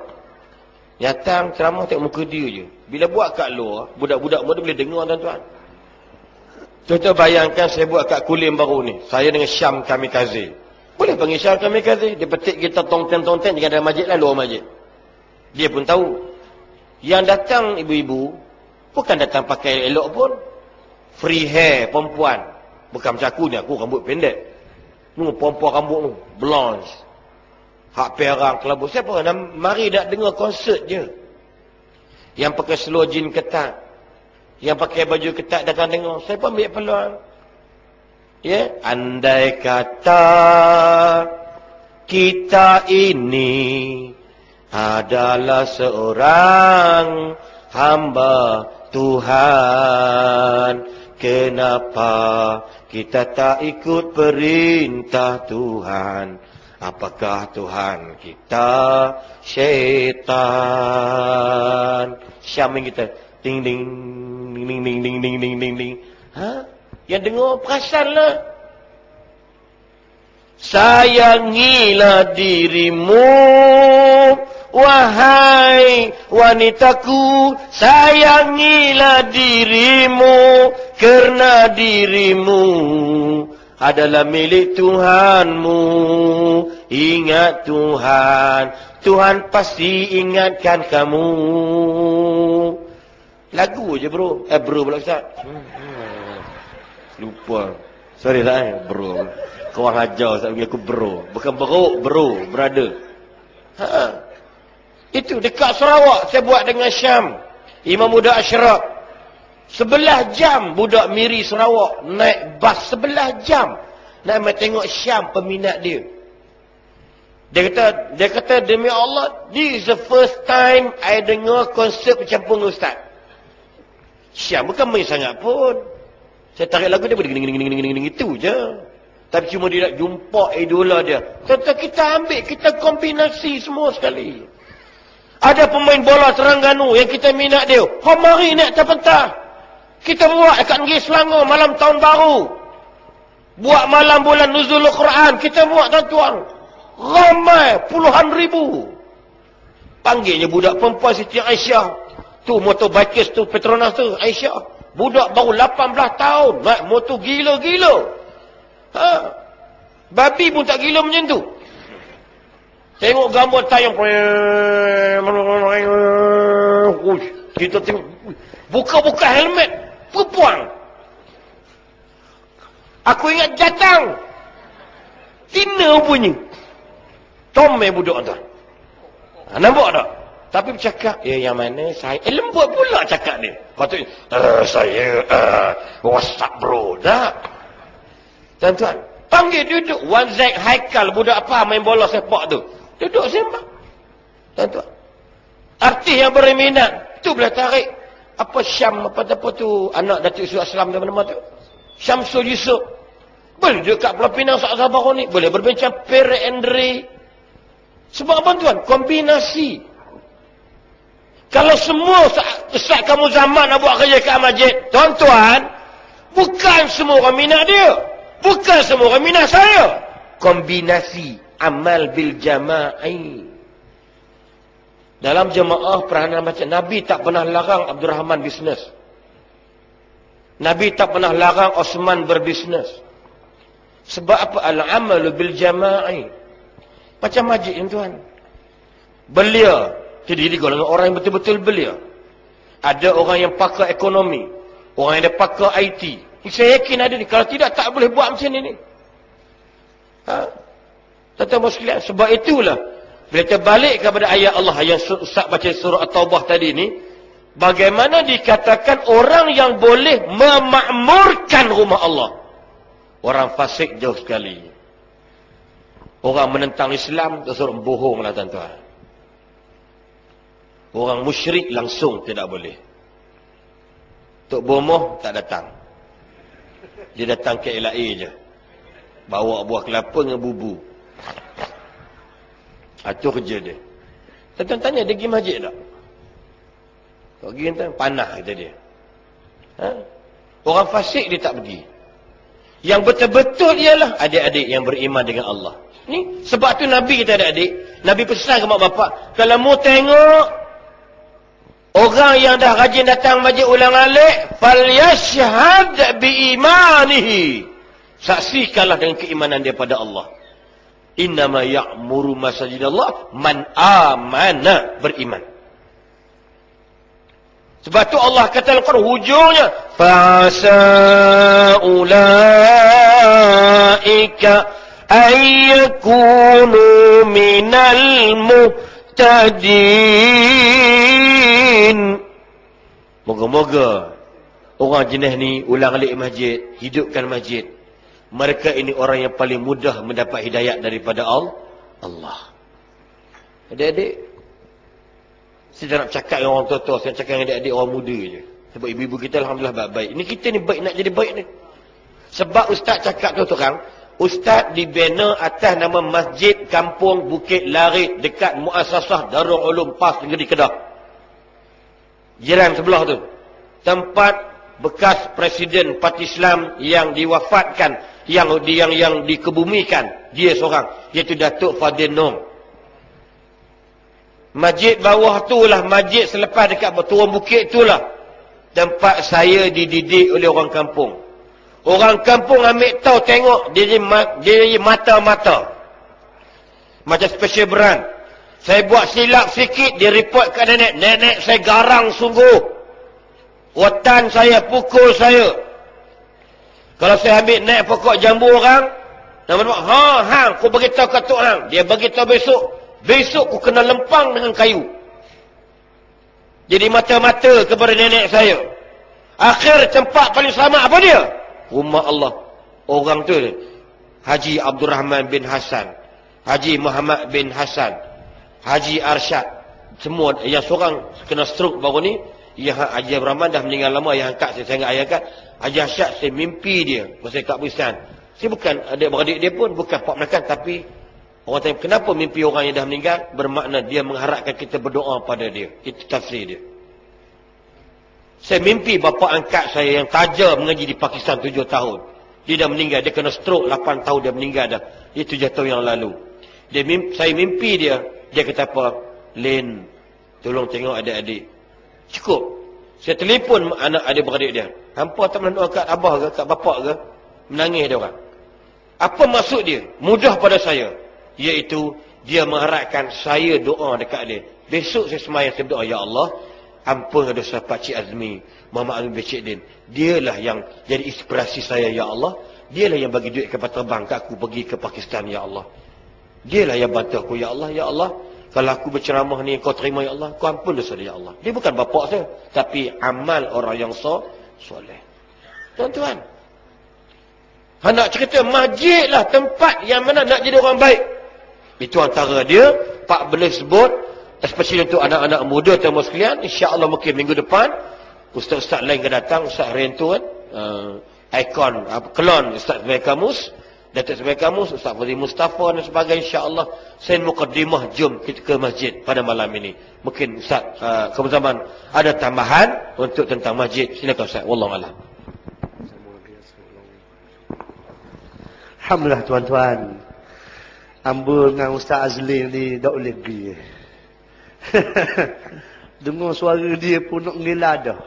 Datang ceramah tengok muka dia je. Bila buat kat luar, budak-budak muda boleh dengar, tuan-tuan. Tuan-tuan bayangkan saya buat kat Kulim baru ni. Saya dengan Syam Kamikaze. Boleh panggil Syam Kamikaze. Dia petik kita tongten-tongten jangan dalam masjid lah, luar masjid. Dia pun tahu. Yang datang ibu-ibu, bukan datang pakai elok pun. Free hair perempuan. Bukan macam aku ni, aku rambut pendek. Ni perempuan rambut ni, blonde. Hak perang, kelabu. Siapa? Mari nak dengar konsert je. Yang pakai seluar jin ketat. Yang pakai baju ketat datang dengar. Saya pun ambil peluang. Ya, andai kata kita ini adalah seorang hamba Tuhan, kenapa kita tak ikut perintah Tuhan? Apakah Tuhan kita syaitan? Syam kita ding ding ding ding ding ding ding ding ding ding. Ha? Yang dengar perasanlah. Sayangilah dirimu, wahai wanitaku, sayangilah dirimu, kerana dirimu adalah milik Tuhanmu. Ingat Tuhan, Tuhan pasti ingatkan kamu. Lagu je bro. Bro pula Ustaz. Lupa. Sorry lah bro. Kau orang ajar Ustaz bagi aku bro. Bukan bro, brother. Itu dekat Sarawak saya buat dengan Syam. Imam Muda Ashraf. 11 jam budak Miri Sarawak naik bas 11 jam nak mai tengok Syam peminat dia. Dia kata demi Allah, this is the first time I dengar konsep campur ustaz. Syam bukan main sangat pun. Saya tarik lagu dia begini itu je. Tapi cuma dia nak jumpa idola dia. Kata kita ambil, kita kombinasi semua sekali. Ada pemain bola Terengganu yang kita minat dia. Mari naik atas pentas. Kita buat dekat Negeri Selangor malam tahun baru. Buat malam bulan Nuzulul Quran. Kita buat tuan-tuan. Ramai puluhan ribu. Panggilnya budak perempuan Siti Aisyah. Tu motorbikers tu Petronas tu Aisyah. Budak baru 18 tahun. Naik motor gila-gila. Babi pun tak gila macam tu. Tengok gambar tayang. Kita tengok. Buka-buka helmet. Perempuan. Aku ingat datang. Tina punya. Tomai budak tu. Nampak tak? Tapi bercakap, yang mana saya. Lembut pula cakap dia. Patut, saya, what's up bro? Tak. Tuan-tuan, panggil duduk. Wan Zaid Haikal, budak apa main bola sepak tu. Duduk sembang. Tuan-tuan. Artis yang berminat, tu boleh tarik. Apa Syam, apa tu, anak Datuk Yusuf Aslam nama tu. Syamsul Yusuf. Boleh duduk kat Pulau Pinang saat baru ni. Boleh berbincang Pierre Andre. Sebab apa tuan? Kombinasi. Kalau semua saat kamu zaman nak buat kerja kat masjid, tuan-tuan, bukan semua orang minat dia. Bukan semua orang minat saya. Kombinasi. Amal bil jama'i. Dalam jemaah peranan macam Nabi tak pernah larang Abdul Rahman bisnes. Nabi tak pernah larang Osman berbisnes. Sebab apa? Al-amalu bil jama'i. Macam masjid ni tuan. Belia. Jadi golongan orang yang betul-betul belia. Ada orang yang pakar ekonomi. Orang yang dia pakar IT. Saya yakin ada ni. Kalau tidak, tak boleh buat macam ni. Tuan-tuan sekalian, sebab itulah bila kita balik kepada ayat Allah yang Ustaz baca surah At-Taubah tadi ni, bagaimana dikatakan orang yang boleh memakmurkan rumah Allah. Orang fasik jauh sekali. Orang menentang Islam, suruh bohonglah tuan-tuan. Orang musyrik langsung tidak boleh. Tok Bomoh tak datang. Dia datang ke LA je. Bawa buah kelapa dengan bubu. Itu kerja dia. Tuan-tuan tanya, dia pergi masjid tak? Tak pergi tuan, panah kata dia. Orang fasik dia tak pergi. Yang betul-betul ialah adik-adik yang beriman dengan Allah. Ni sebab tu Nabi kita adik-adik, Nabi pesan ke mak bapak, kalau mu tengok orang yang dah rajin datang masjid ulang-alik, falyashhad biimanihi. Saksikanlah dengan keimanan dia pada Allah. Innama ya'muru masajidallah man amana, beriman. Sebab tu Allah kata dalam Quran hujungnya, fa'asa ulaika ayyakunu minal muhtadin. Moga-moga orang jenis ni ulang alik masjid, hidupkan masjid. Mereka ini orang yang paling mudah mendapat hidayat daripada Allah. Adik-adik, saya nak cakap dengan orang tua-tua, saya cakap dengan adik-adik orang muda je. Sebab ibu-ibu kita alhamdulillah baik-baik. Ini kita ni baik, nak jadi baik ni. Sebab ustaz cakap tu orang, ustaz dibina atas nama Masjid Kampung Bukit Larit dekat Muassasah Darul Ulum PAS Negeri Kedah. Jiran sebelah tu. Tempat bekas Presiden Parti Islam yang diwafatkan, yang dikebumikan, dia seorang, iaitu Datuk Fadil Nong. Masjid bawah tu lah, masjid selepas dekat turun bukit tu lah tempat saya dididik oleh orang kampung. Orang kampung ambil tahu tengok dia jadi mata-mata. Macam special brand. Saya buat silap sikit, dia report kat nenek. Nenek saya garang sungguh. Watan saya, pukul saya. Kalau saya ambil naik pokok jambu orang, nama kau beritahu kat tok hang. Dia beritahu besok aku kena lempang dengan kayu. Jadi mata-mata kepada nenek saya. Akhir tempat paling selamat apa dia? Rumah Allah. Orang tu Haji Abdul Rahman bin Hassan, Haji Muhammad bin Hassan, Haji Arsyad. Semua yang seorang kena stroke baru ni. Yang Haji Abdul Rahman dah meninggal lama. Yang angkat saya ingat ayah angkat. Haji Arsyad, saya mimpi dia masa kat Busan. Saya bukan adik-beradik dia pun, bukan pak menakan, tapi orang tanya kenapa mimpi orang yang dah meninggal? Bermakna dia mengharapkan kita berdoa pada dia. Itu tafsir dia. Saya mimpi bapa angkat saya yang tajam mengaji di Pakistan 7 tahun. Dia dah meninggal. Dia kena stroke 8 tahun dia meninggal dah. Dia 7 tahun yang lalu. Saya mimpi dia. Dia kata apa? Len, tolong tengok adik-adik. Cukup. Saya telefon anak adik-beradik dia. Hampa tak pernah doa kat abah ke, kat bapak ke? Menangis dia orang. Apa maksud dia? Mudah pada saya. Iaitu, dia mengharapkan saya doa dekat dia. Besok saya semayang, saya berdoa, Ya Allah, ampun dosa Pakcik Azmi, Muhammad Azmi bin Syedin. Dialah yang jadi inspirasi saya, Ya Allah. Dialah yang bagi duit kapal terbang kat aku pergi ke Pakistan, Ya Allah. Dialah yang bantu aku, Ya Allah. Ya Allah, kalau aku berceramah ni, kau terima, Ya Allah. Kau ampun dosa dia, Ya Allah. Dia bukan bapak saya, tapi amal orang yang soleh. Tuan-tuan, nak cerita masjid lah tempat yang mana nak jadi orang baik. Itu antara dia 14 sebut, especially untuk anak-anak muda tuan-tuan sekalian. InsyaAllah mungkin minggu depan ustaz-ustaz lain akan datang. Ustaz Rento kan, ikon kelon Ustaz Zubair Kamus, Datuk Zubair Kamus, Ustaz Fadil Mustafa dan sebagainya. InsyaAllah saya mukaddimah, jom kita ke masjid pada malam ini. Mungkin Ustaz kebetulan ada tambahan untuk tentang masjid. Silakan Ustaz. Wallahualam. Alhamdulillah tuan-tuan. Ambil dengan Ustaz Azli ni tak boleh pergi. Dengar suara dia pun nak ngelak dah.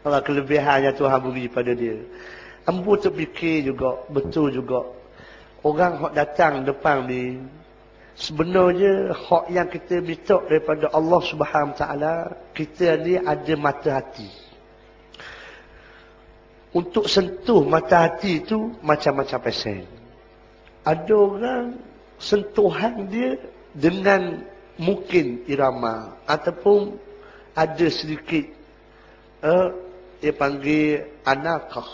Allah kelebihannya Tuhan beri pada dia. Ambo terfikir juga, betul juga. Orang hak datang depan ni, sebenarnya hak yang kita minta daripada Allah Subhanahu Taala, kita ni ada mata hati. Untuk sentuh mata hati itu macam-macam pesen. Ada orang sentuhan dia dengan mungkin irama ataupun ada sedikit dia panggil anakah,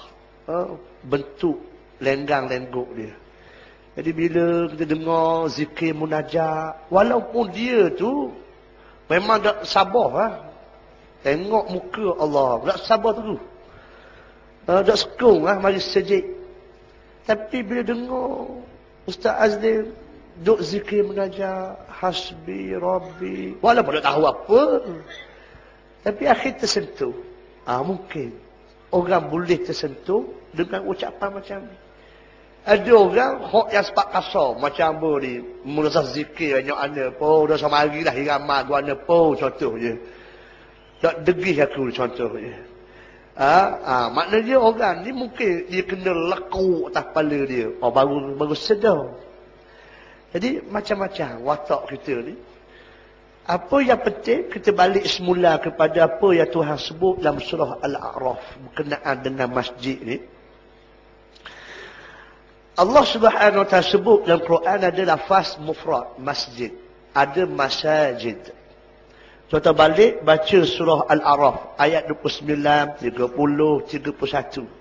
bentuk lenggang-lengguk dia. Jadi bila kita dengar zikir munajat, walaupun dia tu memang tak sabar lah. Tengok muka Allah, tak sabar tu. Tak sekung lah mari sejid. Tapi bila dengar Ustaz Azli duk zikir munajat, hasbi rabbi, walaupun tak tahu apa, tapi akhir tersentuh. Mungkin orang boleh tersentuh dengan ucapan macam ni. Ada orang hok yang sepak kasar macam apa ni, mula zikir banyak ana po, dah sama hari lah irama guana po, contoh je. Tak degih aku contoh je. Maknanya orang ni mungkin dia kena lekuk atas kepala dia. Baru sedar. Jadi macam-macam watak kita ni. Apa yang penting kita balik semula kepada apa yang Tuhan sebut dalam surah Al-A'raf berkenaan dengan masjid ni. Allah Subhanahu Wa Taala sebut dalam Quran ada lafaz mufrad masjid, ada masajid. Contoh balik baca surah Al-A'raf ayat 29, 30, 31.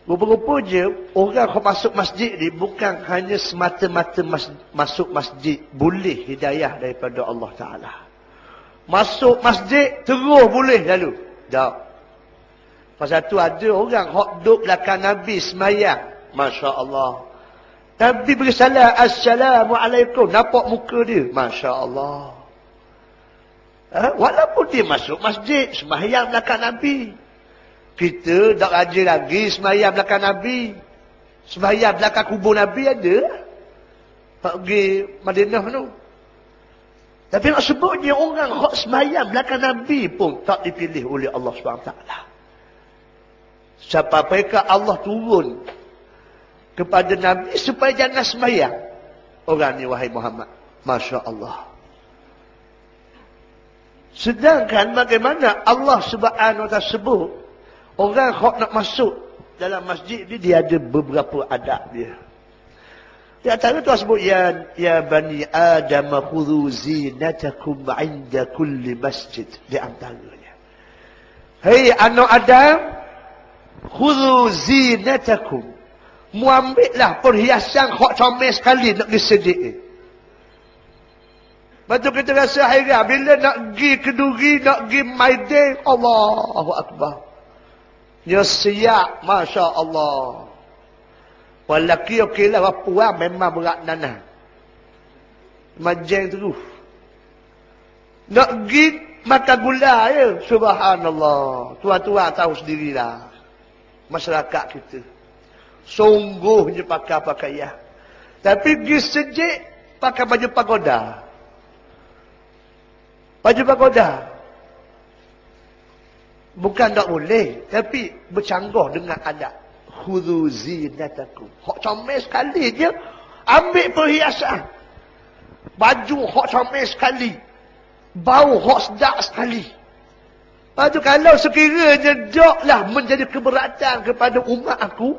Rupa-rupanya orang yang masuk masjid ni bukan hanya semata-mata masuk masjid boleh hidayah daripada Allah Ta'ala. Masuk masjid terus boleh lalu. Tak. Pasal tu ada orang yang duduk belakang Nabi semayang. Masya Allah. Nabi beri salam, Assalamualaikum. Nampak muka dia. Masya Allah. Walaupun dia masuk masjid, semayang belakang Nabi. Kita tak rajin lagi semayang belakang Nabi. Semayang belakang kubur Nabi ada. Pergi Madinah tu. Tapi nak sebutnya orang yang semayang belakang Nabi pun tak dipilih oleh Allah SWT. Siapa mereka Allah turun kepada Nabi supaya jangan semayang. Orang ni wahai Muhammad. Masya Allah. Sedangkan bagaimana Allah Subhanahu Wa Taala sebut orang yang nak masuk dalam masjid ni dia ada beberapa adab dia. Di antara tu sebut ya bani Adam khudhu zinatakum 'inda kulli masjid, di antaranya. Hei anak Adam, khudhu zinatakum. Mu ambillah perhiasan hak comel sekali nak pergi masjid ni. Betul kita rasa hairan bila nak pergi Keduri, nak pergi Maidin, Allahu Akbar. Dia siap, Masya Allah. Walaki okey lah, puan memang berat nanah. Majang terus. Nak pergi makan gula ya, subhanallah. Tuan-tuan tahu sendirilah. Masyarakat kita. Sungguhnya pakai pakaian. Tapi pergi sejik, pakai baju pagoda. Baju pagoda. Bukan tak boleh, tapi bercanggah dengan adat. Khudhu zinatakum. Hak comel sekali je, ambil perhiasan. Baju hak comel sekali. Bau hak sedap sekali. Lepas tu kalau sekiranya daklah menjadi keberatan kepada umat aku,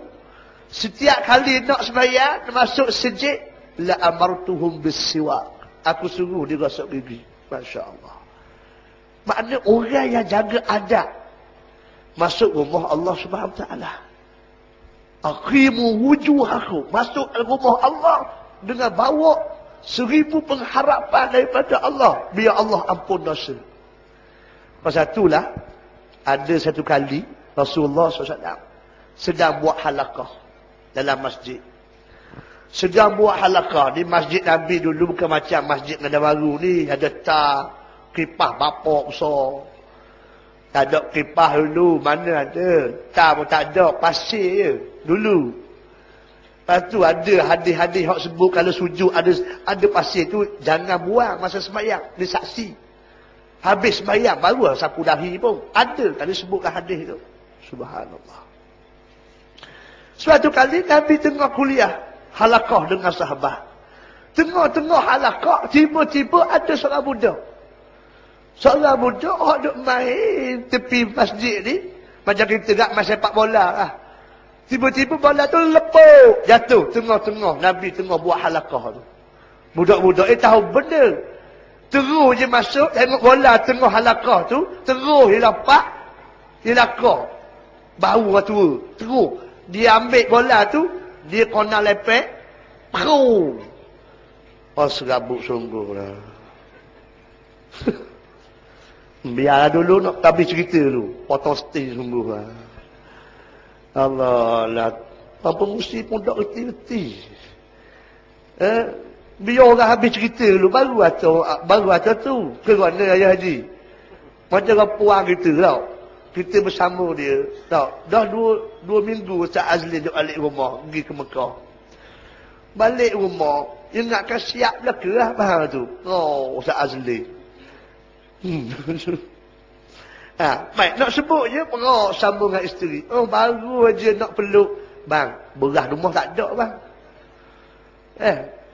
setiap kali nak sembahyang, masuk sejid, la amartuhum bis-siwak. Aku suruh dia gosok gigi. Masya Allah. Maknanya orang yang jaga adab masuk rumah Allah Subhanahu Wa Taala. Aqimu wujuhakum. Masuk rumah Allah dengan bawa 1000 pengharapan daripada Allah. Biar Allah ampun dosa. Pasal itulah ada satu kali Rasulullah SAW sedang buat halaqah dalam masjid. Sedang buat halaqah di masjid Nabi dulu, bukan macam masjid Nada Baru ni ada tar, kipas bapak besar. Tak ada kipas dulu, mana ada. Tak pun tak ada, pasir je dulu. Lepas tu ada hadis-hadis yang sebut kalau sujud ada pasir tu jangan buang masa sembahyang. Dia saksi. Habis sembahyang baru sapu dahi pun. Ada kalau sebutkan hadis tu. Subhanallah. Suatu kali Nabi tengah kuliah halaqah dengan sahabat. Tengah-tengah halaqah tiba-tiba ada seorang budak. Seorang budak yang duduk main tepi masjid ni. Macam kita tak main sepak bola lah. Tiba-tiba bola tu lepuk. Jatuh. Tengah-tengah. Nabi tengah buat halakah tu. Budak-budak tahu benda. Terus je masuk. Tengok bola tengah halakah tu. Terus dia lapak. Dia lakar. Baru orang tua. Terus. Dia ambil bola tu. Dia kena lepek. Peruh. Oh serabut sungguh lah. Biarlah dulu nak habis cerita dulu. Potong stage sungguh lah. Allah lah. Apa mesti pun tak reti-reti. Biar orang habis cerita dulu. Baru atas tu. Kerana Ayah Haji. Macam orang puang kita tau. Kita bersama dia. Tau. Dah dua minggu Ustaz Azli duduk balik rumah. Pergi ke Mekah. Balik rumah. Ingatkan siap dah ke lah. Faham tu. Oh Ustaz Azli. Baik, nak sebut je perok sambung dengan isteri. Oh baru aja nak peluk. Bang, beras rumah tak ada bang.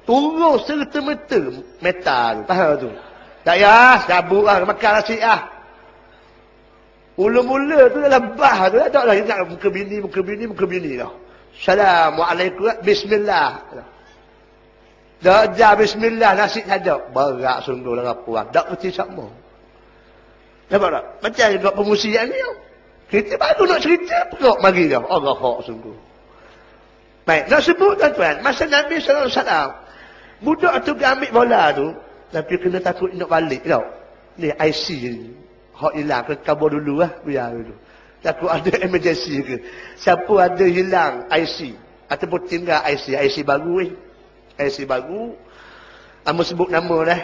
Turun serta-merta metal. Faham tu? Tak ya, cabut lah, makan nasi ah. Mula-mula tu lebah tu, tak lah ingat muka bini dah. Assalamualaikum, bismillah. Dah ajar bismillah, nasi tak ada. Berat sungguh lah puan. Tak kerti sama. Nampak tak? Macam juga pengusian ni. Kita baru nak cerita, perok mari dah. Allah hak sungguh. Baik, nak sebut tuan-tuan. Masa Nabi SAW, budak tu ambil bola tu, tapi kena takut nak balik tau. Ni IC ni. Hak hilang, kena kabur dulu lah. Biar dulu. Takut ada emergency ke. Siapa ada hilang IC, ataupun tinggal IC baru IC baru. Amba sebut nama dah.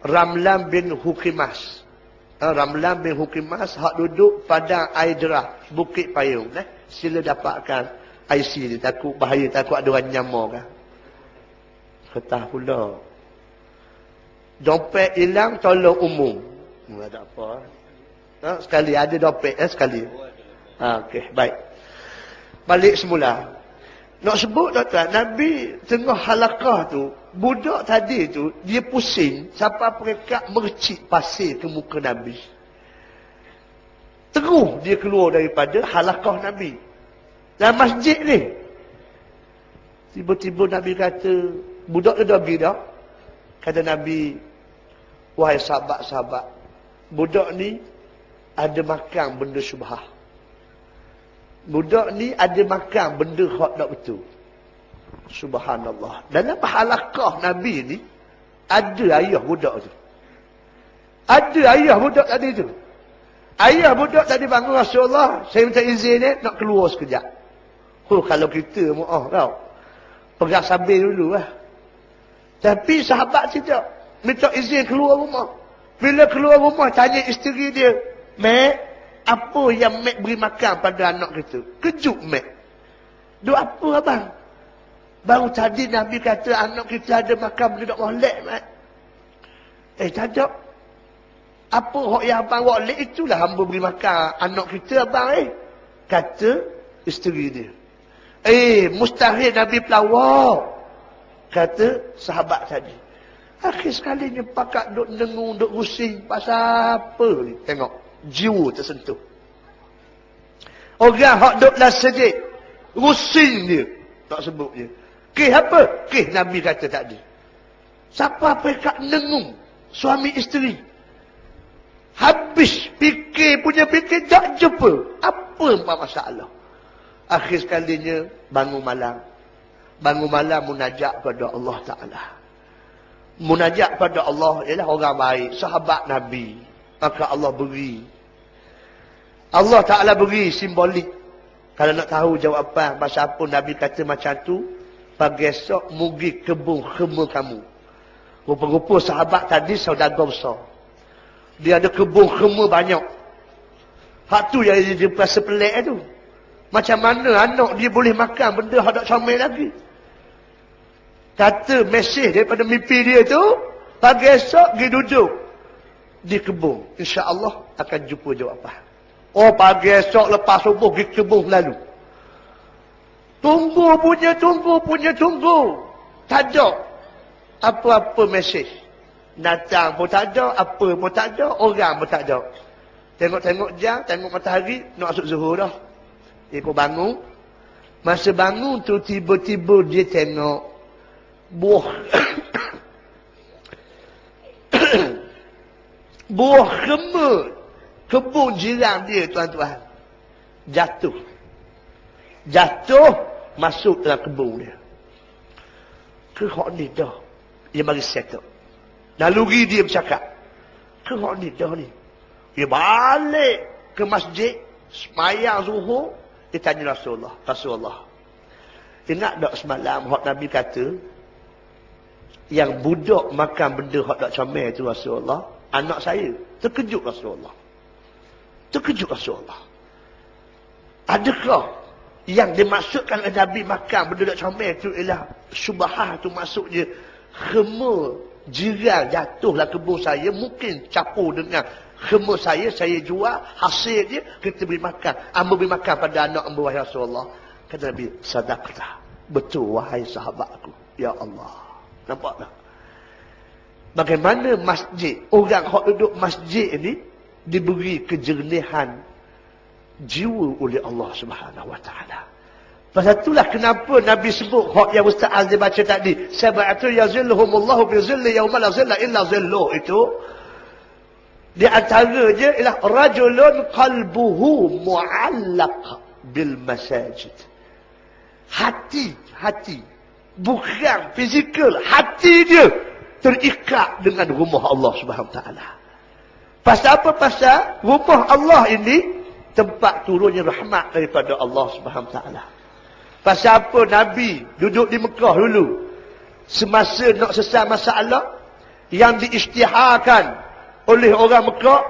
Ramlan bin Hukimas. Ramlan bin Hukimas hak duduk pada Aidrah, Bukit Payung. Sila dapatkan IC ni. Takut bahaya, takut ada orang nyamar kan. Ketah pula. Dompet hilang tolong umum. Tak apa. Sekali ada dompet sekali. Okey, baik. Balik semula. Nak sebut tuan-tuan, Nabi tengah halakah tu, budak tadi tu, dia pusing sampai mereka mercik pasir ke muka Nabi. Terus dia keluar daripada halakah Nabi. Dalam masjid ni. Tiba-tiba Nabi kata, budak tu dah pergi dah. Kata Nabi, wahai sahabat-sahabat, budak ni ada makan benda syubhah. Budak ni ada makan benda hak tak betul. Subhanallah. Dalam halakah Nabi ni, ada ayah budak tu. Ada ayah budak tadi tu. Ayah budak tadi bangun, Rasulullah, saya minta izin nak keluar sekejap. Kalau kita maaf tau. Pegang sabir dulu lah. Tapi sahabat tidak. Minta izin keluar rumah. Bila keluar rumah, tanya isteri dia. Mek, apa yang Mek beri makan pada anak kita? Kejut Mek. Duk apa abang? Baru tadi Nabi kata anak kita ada makan benda tak molek Mek. Tak ada. Apa hak yang abang molek itulah hamba beri makan anak kita abang Kata isteri dia. Mustahil Nabi pelawak. Kata sahabat tadi. Akhir sekalinya pakat duk dengung, duk rusing. Pasal apa ni? Tengok. Jiwa tersentuh. Orang hak duk dalam sejid. Rusing dia. Tak sebut dia. Kih apa? Kih Nabi kata tadi. Siapa pekat dengung. Suami isteri. Habis fikir tak jumpa. Apa masalah? Akhir sekalinya bangun malam. Bangun malam munajat pada Allah Ta'ala. Munajat pada Allah ialah orang baik. Sahabat Nabi. Maka Allah beri. Allah Ta'ala beri simbolik. Kalau nak tahu jawapan pasal apa Nabi kata macam tu, pagi esok mugi kebun khema kamu. Rupa-rupa sahabat tadi saudagar besar. Dia ada kebun khema banyak. Hak tu yang dia rasa pelik tu. Macam mana anak dia boleh makan benda hak tak comel lagi. Kata mesej daripada mimpi dia tu, pagi esok pergi duduk di kebun. InsyaAllah akan jumpa jawapan. Oh pagi esok lepas subuh pergi kebun lalu. Tunggu. Tak ada apa-apa mesej. Datang pun tak ada, apa pun tak ada, orang pun tak ada. Tengok-tengok jam, tengok matahari, nak masuk zuhur dah. Dia pun bangun. Masa bangun tu tiba-tiba dia tengok buah buah kemut kebun jiran dia, tuan-tuan. Jatuh masuk dalam kebun dia. Ke hak ni dah. Dia mari settle. Naluri dia bercakap. Ke hak ni dah ni. Dia balik ke masjid, semayang zuhur, dia tanya Rasulullah. Ingat tak semalam hak Nabi kata, yang budak makan benda hak tak comel tu Rasulullah, anak saya. Terkejut Rasulullah. Adakah yang dimaksudkan oleh Nabi makan benda tak comel tu ialah syubhah tu, maksudnya khema jiran jatuhlah kebun saya, mungkin campur dengan khema saya jual, hasil dia kita beri makan. Amba beri makan pada anak amba, wahai Rasulullah. Kata Nabi, sadaqta. Betul wahai sahabatku. Ya Allah. Nampak tak? Bagaimana masjid, orang yang duduk masjid ni diberi kejernihan jiwa oleh Allah Subhanahu Wa Taala. Pasal itulah kenapa Nabi sebut hak yang Ustaz Azli baca tadi, sab'atu yazilluhumullahu fi zilli yauma la zilla illa zilluh, itu di antara je ialah rajulun qalbuhu mu'allaq bil masajid. Hati bukan fizikal, hati dia terikat dengan rumah Allah Subhanahu Wa Taala. Pasal apa? Pasal rumah Allah ini tempat turunnya rahmat daripada Allah Subhanahu Wa Taala. Pasal apa Nabi duduk di Mekah dulu, semasa nak selesai masalah yang diisytiharkan oleh orang Mekah,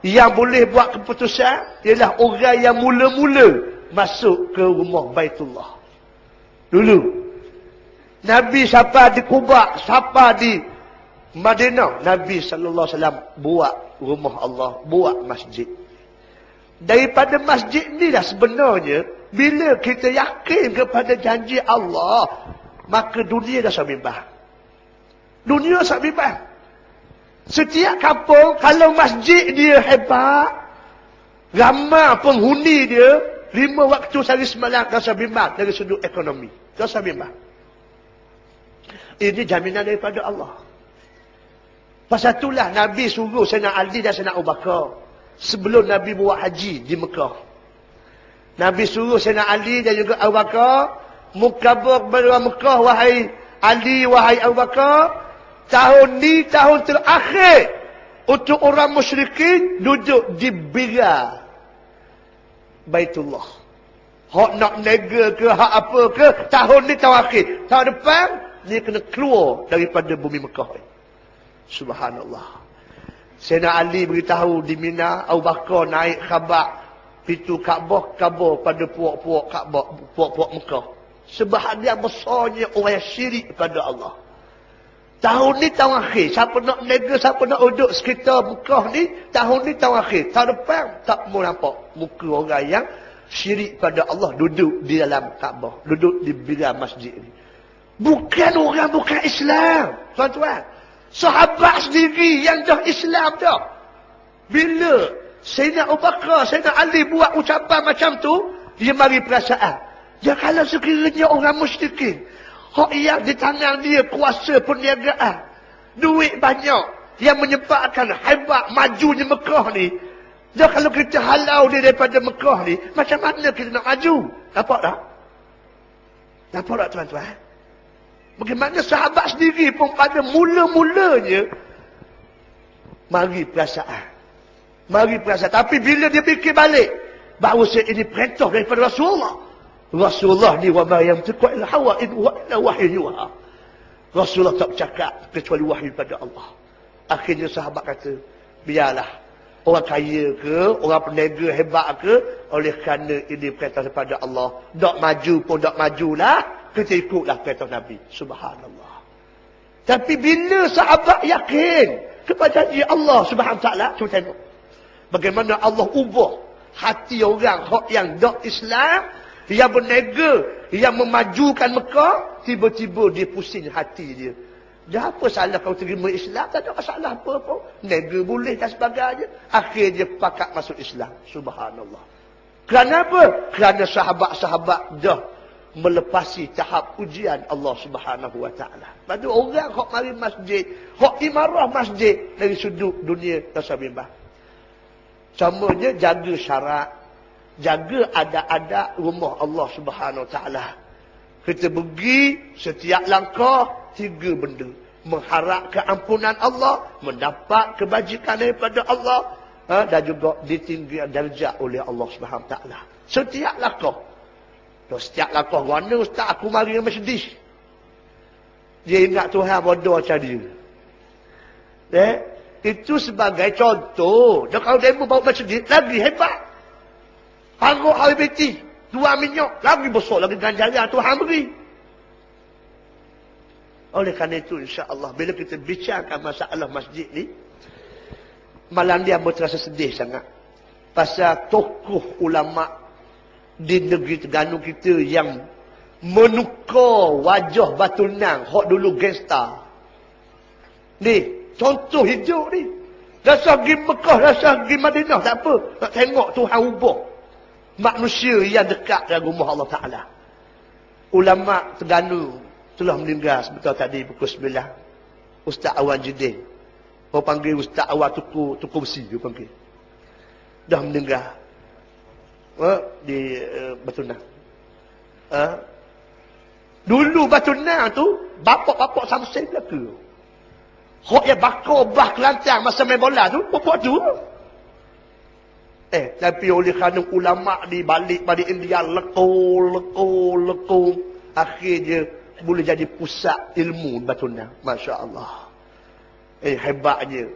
yang boleh buat keputusan ialah orang yang mula-mula masuk ke rumah Baitullah. Dulu Nabi siapa di Quba, siapa di Madinah, Nabi sallallahu alaihi wasallam buat rumah Allah, buat masjid. Daripada masjid ni dah sebenarnya, bila kita yakin kepada janji Allah, maka dunia dah sabimbang. Dunia sabimbang. Setiap kampung, kalau masjid dia hebat, ramai penghuni dia, 5 waktu sehari semalam, dah sabimbang dari sudut ekonomi. Dah sabimbang. Ini jaminan daripada Allah. Pasal itulah Nabi suruh Sayyidina Ali dan Sayyidina Abu Bakar sebelum Nabi buat haji di Mekah. Nabi suruh Sayyidina Ali dan juga Abu Bakar mukabur kepada Mekah, wahai Ali, wahai Abu Bakar, tahun ni tahun terakhir untuk orang musyrikin duduk di bira Baitullah. Hak nak nega ke, hak apa ke, tahun ni tahun akhir. Tahun depan dia kena keluar daripada bumi Mekah. Subhanallah. Sayyidina Ali beritahu di Mina, Abu Bakar naik khabar pintu Kaabah, kabar pada puak-puak Kaabah, puak-puak Mekah. Sebahagian besarnya orang yang syirik pada Allah. Tahun ni tahun akhir. Siapa nak nega, siapa nak duduk sekitar Mekah ni, tahun ni tahun akhir. Tahun depan tak mau nampak muka orang yang syirik pada Allah duduk di dalam Kaabah, duduk di bira masjid ni. Bukan orang bukan Islam, tuan-tuan. Sahabat sendiri yang dah Islam dah. Bila Sayyidina Abu Bakar, Sayyidina Ali buat ucapan macam tu, dia mari perasaan. Ya kalau sekiranya orang musyrikin, hak yang di tangan dia kuasa perniagaan, duit banyak, yang menyebabkan hebat majunya Mekah ni, dia kalau kita halau dia daripada Mekah ni, macam mana kita nak maju? Nampak tak? Nampak tak tuan-tuan? Bagaimana sahabat sendiri pun pada mula-mulanya mari perasaan. Tapi bila dia fikir balik, bahawa ini perintah daripada Rasulullah. Rasulullah ni wa ma yantiqu illa hawa in huwa illa wahyu yuha. Rasulullah tak bercakap kecuali wahyu pada Allah. Akhirnya sahabat kata, biarlah orang kaya ke, orang peniaga hebat ke, oleh kerana ini perintah daripada Allah. Tak maju pun tak majulah, kita ikutlah perintah Nabi. Subhanallah. Tapi bila sahabat yakin kepada janji Allah Subhanahu Wa Taala, cuba tengok bagaimana Allah ubah hati orang yang tak Islam, yang berniaga, yang memajukan Mekah, tiba-tiba dia pusing hati dia. Dah apa salah kau terima Islam? Tak ada masalah apa-apa. Niaga boleh dan sebagainya. Akhirnya dia pakat masuk Islam. Subhanallah. Kerana apa? Kerana sahabat-sahabat dah melepasi tahap ujian Allah Subhanahu wa taala. Pada orang hok mari masjid, hok imarah masjid dari sudut dunia tasabimbah. Samanya jaga syarat, jaga ada-ada rumah Allah Subhanahu wa taala. Kita pergi setiap langkah 3 benda. Mengharap keampunan Allah, mendapat kebajikan daripada Allah, dan juga ditinggi darjat oleh Allah Subhanahu wa taala. Setiap langkah. Setiap langkah mana ustaz aku mari masjid. Dia ingat Tuhan bodoh macam dia. Itu sebagai contoh. Dan kalau dia bawa masjid lagi hebat. Paruk hari beti, 2 minyak, lagi besar lagi ganjaran Tuhan beri. Oleh kerana itu insya-Allah bila kita bicarakan masalah masjid ni, malam dia berterasa sedih sangat. Pasal tokoh ulama di negeri Terengganu kita yang menukar wajah Batu Nang hok dulu gangster. Ni contoh hidup ni. Rasa pergi Mekah, rasa pergi Madinah tak apa, nak tengok Tuhan ubah manusia yang dekat dengan rumah Allah Taala. Ulama Terengganu telah meninggal sebentar tadi pukul 9. Ustaz Awan Jidin, orang panggil Ustaz Awan Tuku besi dia panggil, dah meninggal di Batu Nang. Dulu Batu Nang tu bapak-bapak Samsung belaka. Hok yang bakar bah Kelantan masa main bola tu, bapak tu. Tapi oleh kerana ulama di balik India lekor, akhirnya boleh jadi pusat ilmu Batu Nang. Masya Allah. Hebatnya.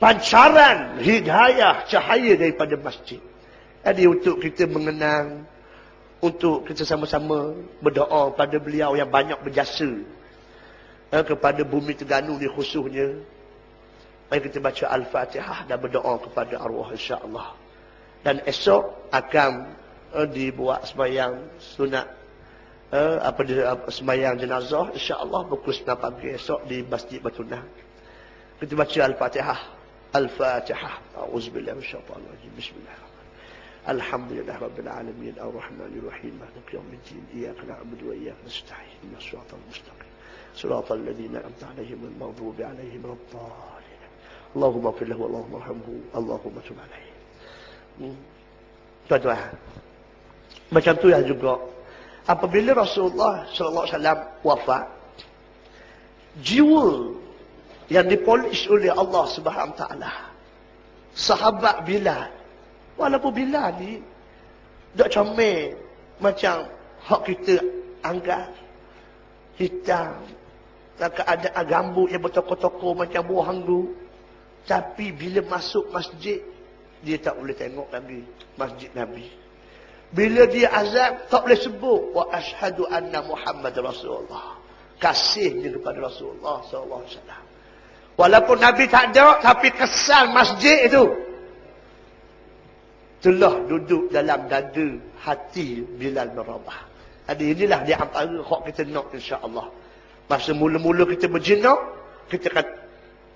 Pancaran hidayah cahaya daripada masjid. Jadi untuk kita mengenang, untuk kita sama-sama berdoa pada beliau yang banyak berjasa kepada bumi Terengganu ni khususnya. Mari kita baca Al-Fatihah dan berdoa kepada arwah insya-Allah. Dan esok akan dibuat sembahyang sunat sembahyang jenazah insya-Allah pukul 9 pagi esok di Masjid Batu Nang. Kita baca Al-Fatihah. Al-Fatihah. A'udzubillahi minasyaitanir rajim. Bismillahirrahmanirrahim. Alhamdulillah Rabbil Alamin Ar-Rahmanir Rahim Maliki Yawmiddin Iyyaka na'budu wa iyyaka nasta'in Ihdinas siratal mustaqim Siratal ladzina an'amta 'alaihim ghairil maghdubi 'alaihim waladdallin Allahumma ighfir lahu Allahumma arhamhu Allahumma tub 'alaihi. Tuan-tuan, macam tu yang juga apabila Rasulullah sallallahu alaihi wasallam wafat, jiwa yang dipolis oleh Allah Subhanahu wa taala, sahabat Bilal. Walaupun Bilal ni tak comel macam hak kita anggap hitam, dan keadaan rambut yang bertokor-tokor macam buah hanggu. Tapi bila masuk masjid, dia tak boleh tengok lagi masjid Nabi. Bila dia azan, tak boleh sebut wa asyhadu anna Muhammad Rasulullah. Kasihnya kepada Rasulullah sallallahu alaihi wasallam. Walaupun Nabi tak ada, tapi kesan masjid itu telah duduk dalam dada hati Bilal bin Rabah. Jadi inilah di antara hak kita nak insya-Allah. Masa mula-mula kita berjinak, kita akan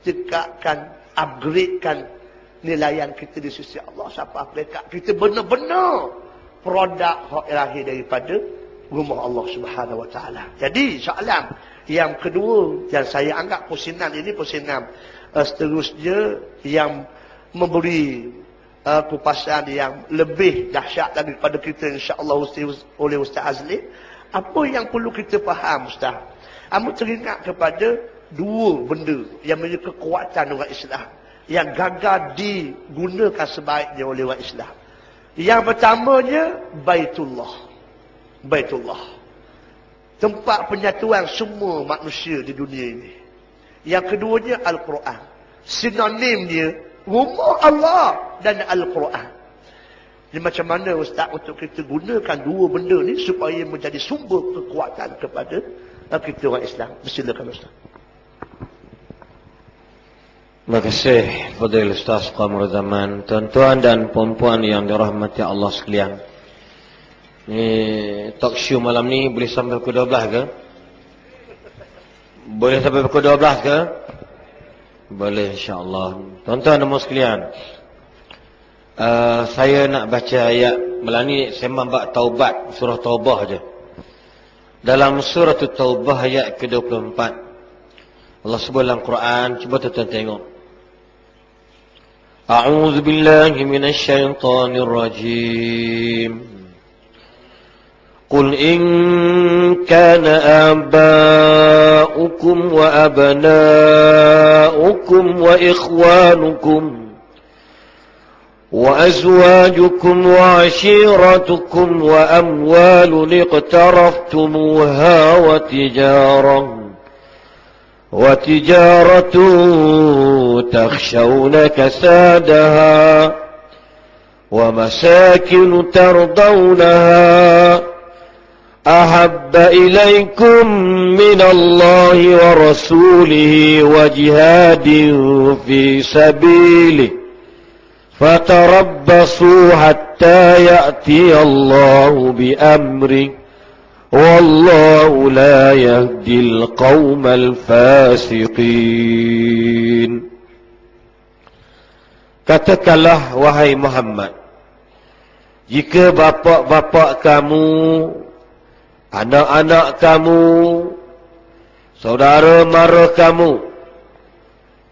tingkatkan, upgradekan nilaian kita di sisi Allah sampai peringkat kita benar-benar produk hak lahir daripada rumah Allah Subhanahu wa taala. Jadi soalan yang kedua yang saya anggap pusingan ini pusingan seterusnya yang memberi kupasan yang lebih dahsyat lagi kepada kita insya-Allah oleh Ustaz Azli. Apa yang perlu kita faham Ustaz? Kamu teringat kepada 2 benda yang menjadi kekuatan orang Islam yang gagal digunakan sebaiknya oleh orang Islam. Yang pertamanya Baitullah. Tempat penyatuan semua manusia di dunia ini. Yang keduanya Al-Quran. Sinonimnya rumah Allah dan Al-Quran. Jadi macam mana Ustaz untuk kita gunakan 2 benda ni supaya menjadi sumber kekuatan kepada kita orang Islam. Silakan Ustaz. Terima kasih Fadil Ustaz Qamar Zaman. Tuan-tuan dan puan-puan yang dirahmati Allah sekalian. Ni talk show malam ni boleh sampai pukul 12 ke? Boleh sampai pukul 12 ke? Boleh insya-Allah. Tuan-tuan dan puan sekalian, saya nak baca ayat malam ni sembang bab taubat, surah Taubah aja. Dalam surah Taubah ayat ke-24. Allah sebut dalam Quran, cuba tuan-tuan tengok. A'udzu billahi minasy syaithanir rajim. قل إن كان آباؤكم وأبناؤكم وإخوانكم وأزواجكم وعشيرتكم وأموال اقترفتموها وتجارة تخشون كسادها ومساكن ترضونها أحب إليكم من الله ورسوله وجهاد في سبيله فتربصوا حتى يأتي الله بأمره والله لا يهدي القوم الفاسقين. Katakanlah wahai Muhammad, jika bapa-bapa kamu, anak-anak kamu, saudara-mara kamu,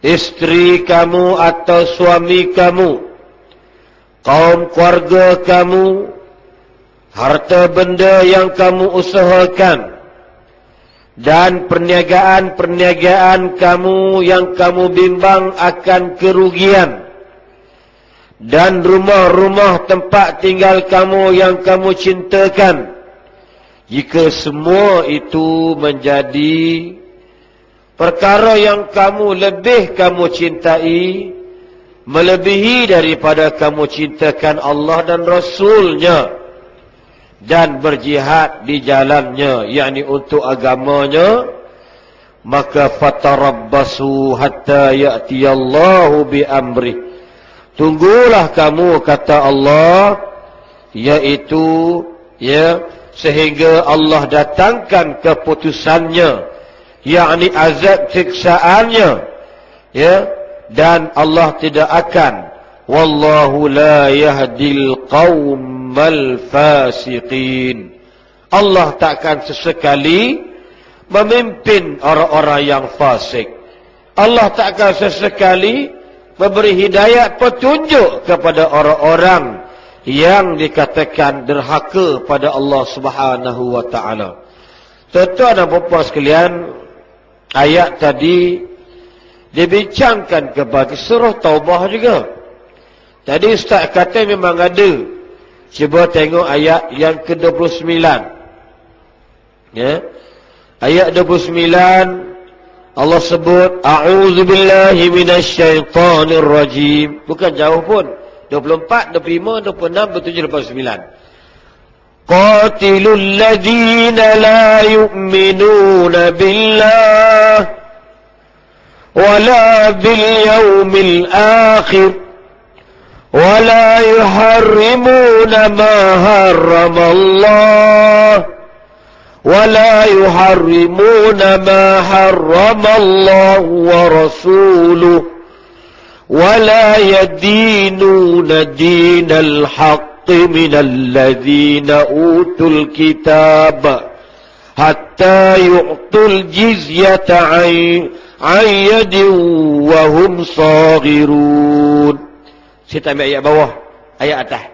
isteri kamu atau suami kamu, kaum keluarga kamu, harta benda yang kamu usahakan, dan perniagaan-perniagaan kamu yang kamu bimbang akan kerugian, dan rumah-rumah tempat tinggal kamu yang kamu cintakan, jika semua itu menjadi perkara yang kamu cintai, melebihi daripada kamu cintakan Allah dan Rasulnya, dan berjihad di jalannya, yakni untuk agamanya, maka fatarabbasu hatta ya'tiyallahu bi amrih. Tunggulah kamu, kata Allah, yaitu sehingga Allah datangkan keputusannya, yakni azab siksaannya, dan Allah tidak akan, wallahu la yahdil qaumal fasiqin, Allah takkan sesekali memimpin orang-orang yang fasik. Allah takkan sesekali memberi hidayat petunjuk kepada orang-orang yang dikatakan derhaka pada Allah Subhanahu wa taala. Tuan-tuan dan puan-puan sekalian, ayat tadi dibincangkan kepada surah Taubah juga. Tadi Ustaz kata memang ada. Cuba tengok ayat yang ke-29. Ayat 29 Allah sebut a'udzu billahi minasy syaithanir rajim. Bukan jauh pun. 24, 25, 26, 27, 29. Qatilul ladzina la yu'minuna billah wala bil yawmil akhir wala yuharrimuna ma harramallah wala yuharrimuna ma harramallahu wa rasuluhu ولا يدينون دين الحق من الذين أوتوا الكتاب حتى يعطوا الجزية عن يد وهم صاغرون. Saya ambil ayat bawah, ayat atas.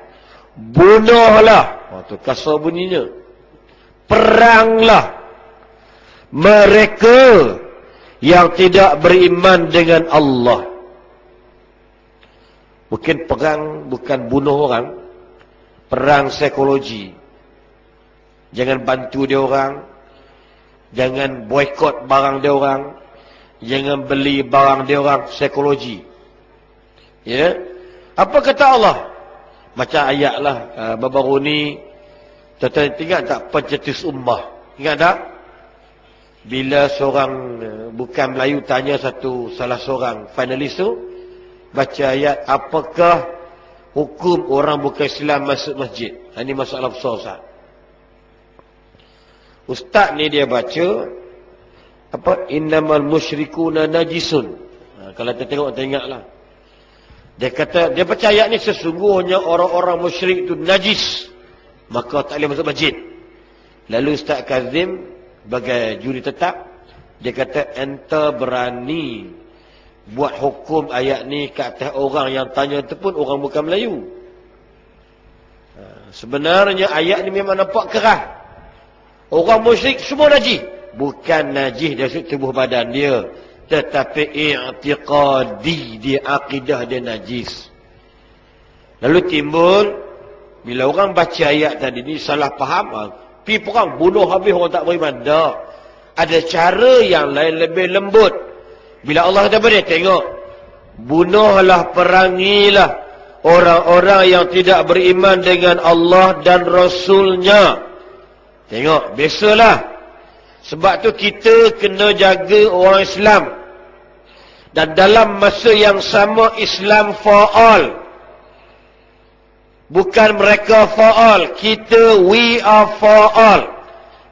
Bunuhlah, itu kasar bunyinya, peranglah mereka yang tidak beriman dengan Allah. Mungkin perang bukan bunuh orang, perang psikologi. Jangan bantu dia orang, jangan boikot barang dia orang, jangan beli barang dia orang, psikologi. Apa kata Allah? Macam ayat lah, baru ni, tuan-tuan ingat tak pencetus ummah? Ingat tak? Bila seorang bukan Melayu tanya salah seorang finalis tu, baca ayat, apakah hukum orang bukan Islam masuk masjid? Ini masalah besar, Ustaz. Ustaz ni dia baca innamal musyrikuna najisun. Kalau kita tengok, kita ingatlah. Dia kata, dia baca ayat ni, sesungguhnya orang-orang musyrik itu najis, maka tak boleh masuk masjid. Lalu Ustaz Kazim sebagai juri tetap, dia kata enta berani buat hukum ayat ni ke atas orang yang tanya tu pun orang bukan Melayu. Sebenarnya ayat ni memang nampak keras. Orang musyrik semua najis. Bukan najis dari sudut tubuh badan dia, tetapi i'tiqadi dia, akidah dia najis. Lalu timbul, bila orang baca ayat tadi ni salah faham, pi perang bunuh habis orang tak beriman. Tak. Ada cara yang lain lebih lembut. Bila Allah kata apa dia? Tengok. Bunuhlah, perangilah orang-orang yang tidak beriman dengan Allah dan Rasulnya. Tengok, biasalah. Sebab tu kita kena jaga orang Islam. Dan dalam masa yang sama Islam for all. Bukan mereka for all. Kita, we are for all.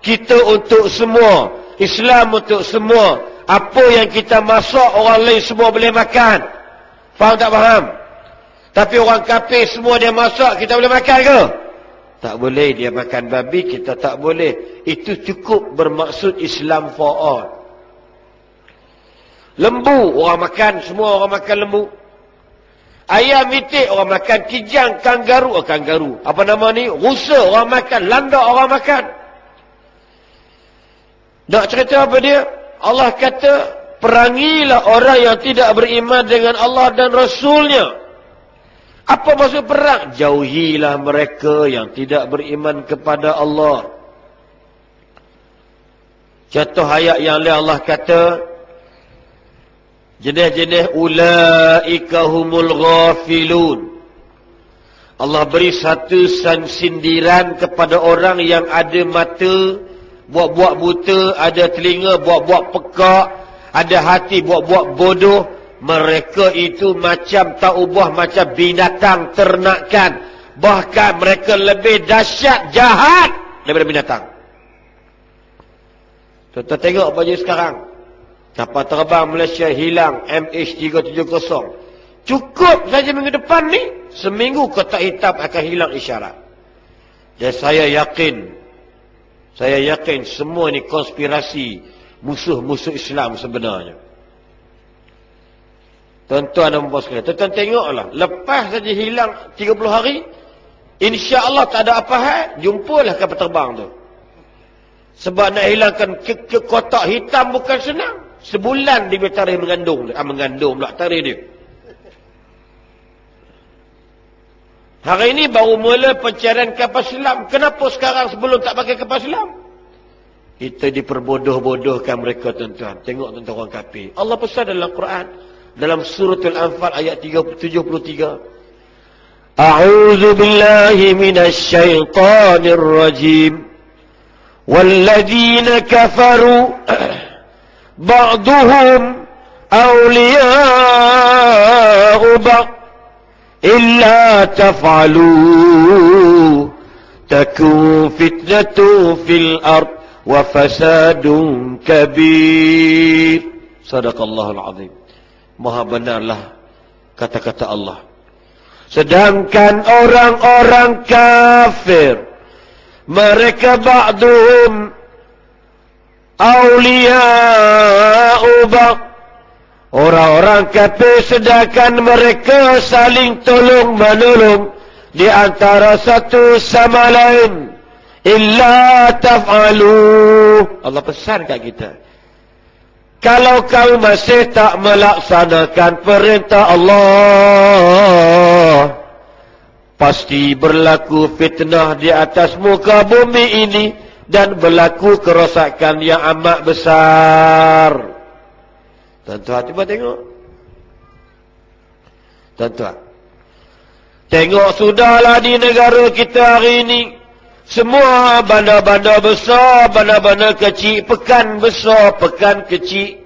Kita untuk semua. Islam untuk semua. Apa yang kita masak, orang lain semua boleh makan. Faham tak faham? Tapi orang kafir semua dia masak, kita boleh makan ke? Tak boleh. Dia makan babi, kita tak boleh. Itu cukup bermaksud Islam for all. Lembu, orang makan, semua orang makan lembu. Ayam itik, orang makan. Kijang, kangaru, kangaru. Apa nama ni? Rusa, orang makan. Landak, orang makan. Nak cerita apa dia? Allah kata, perangilah orang yang tidak beriman dengan Allah dan Rasulnya. Apa maksud perang? Jauhilah mereka yang tidak beriman kepada Allah. Contoh ayat yang lain Allah kata, jenis-jenis ulaika humul ghafilun. Allah beri satu sindiran kepada orang yang ada mata, buat-buat buta, ada telinga, buat-buat pekak, ada hati, buat-buat bodoh. Mereka itu macam tak ubah macam binatang ternakan. Bahkan mereka lebih dahsyat, jahat daripada binatang. Tuan-tuan tengok baju sekarang. Kapal terbang Malaysia hilang MH370. Cukup saja minggu depan ni, seminggu kotak hitam akan hilang isyarat. Dan saya yakin semua ni konspirasi musuh-musuh Islam sebenarnya. Tuan-tuan dan puan sekalian, tuan-tuan tengoklah, lepas saja hilang 30 hari, insya-Allah tak ada apa hal, jumpalah kapal terbang tu. Sebab nak hilangkan ke kotak hitam bukan senang. Sebulan dia tarikh mengandung pula tarikh dia. Hari ini baru mula pencarian kapal selam. Kenapa sekarang sebelum tak pakai kapal selam? Kita diperbodoh-bodohkan mereka, tuan-tuan. Tengok tuan-tuan orang kafir. Allah pesan dalam Quran, dalam suratul Anfal ayat 73. A'udzu billahi minasy syaithanir rajim. Walladzina kafaru ba'duhum awliya'u ba'd illa taf'alu takun fitnatu fil ard wa fasadun kabir. Sadaqallahul azim. Maha benarlah kata-kata Allah. Sedangkan orang-orang kafir, mereka ba'duhum awliya'u ba'd. Orang-orang kafir sedangkan mereka saling tolong-menolong di antara satu sama lain. Illa taf'alu. Allah pesan kat kita. Kalau kau masih tak melaksanakan perintah Allah, pasti berlaku fitnah di atas muka bumi ini dan berlaku kerosakan yang amat besar. Tuan-tuan, cuba tengok. Tuan-tuan, tengok sudahlah di negara kita hari ini. Semua bandar-bandar besar, bandar-bandar kecil, pekan besar, pekan kecil,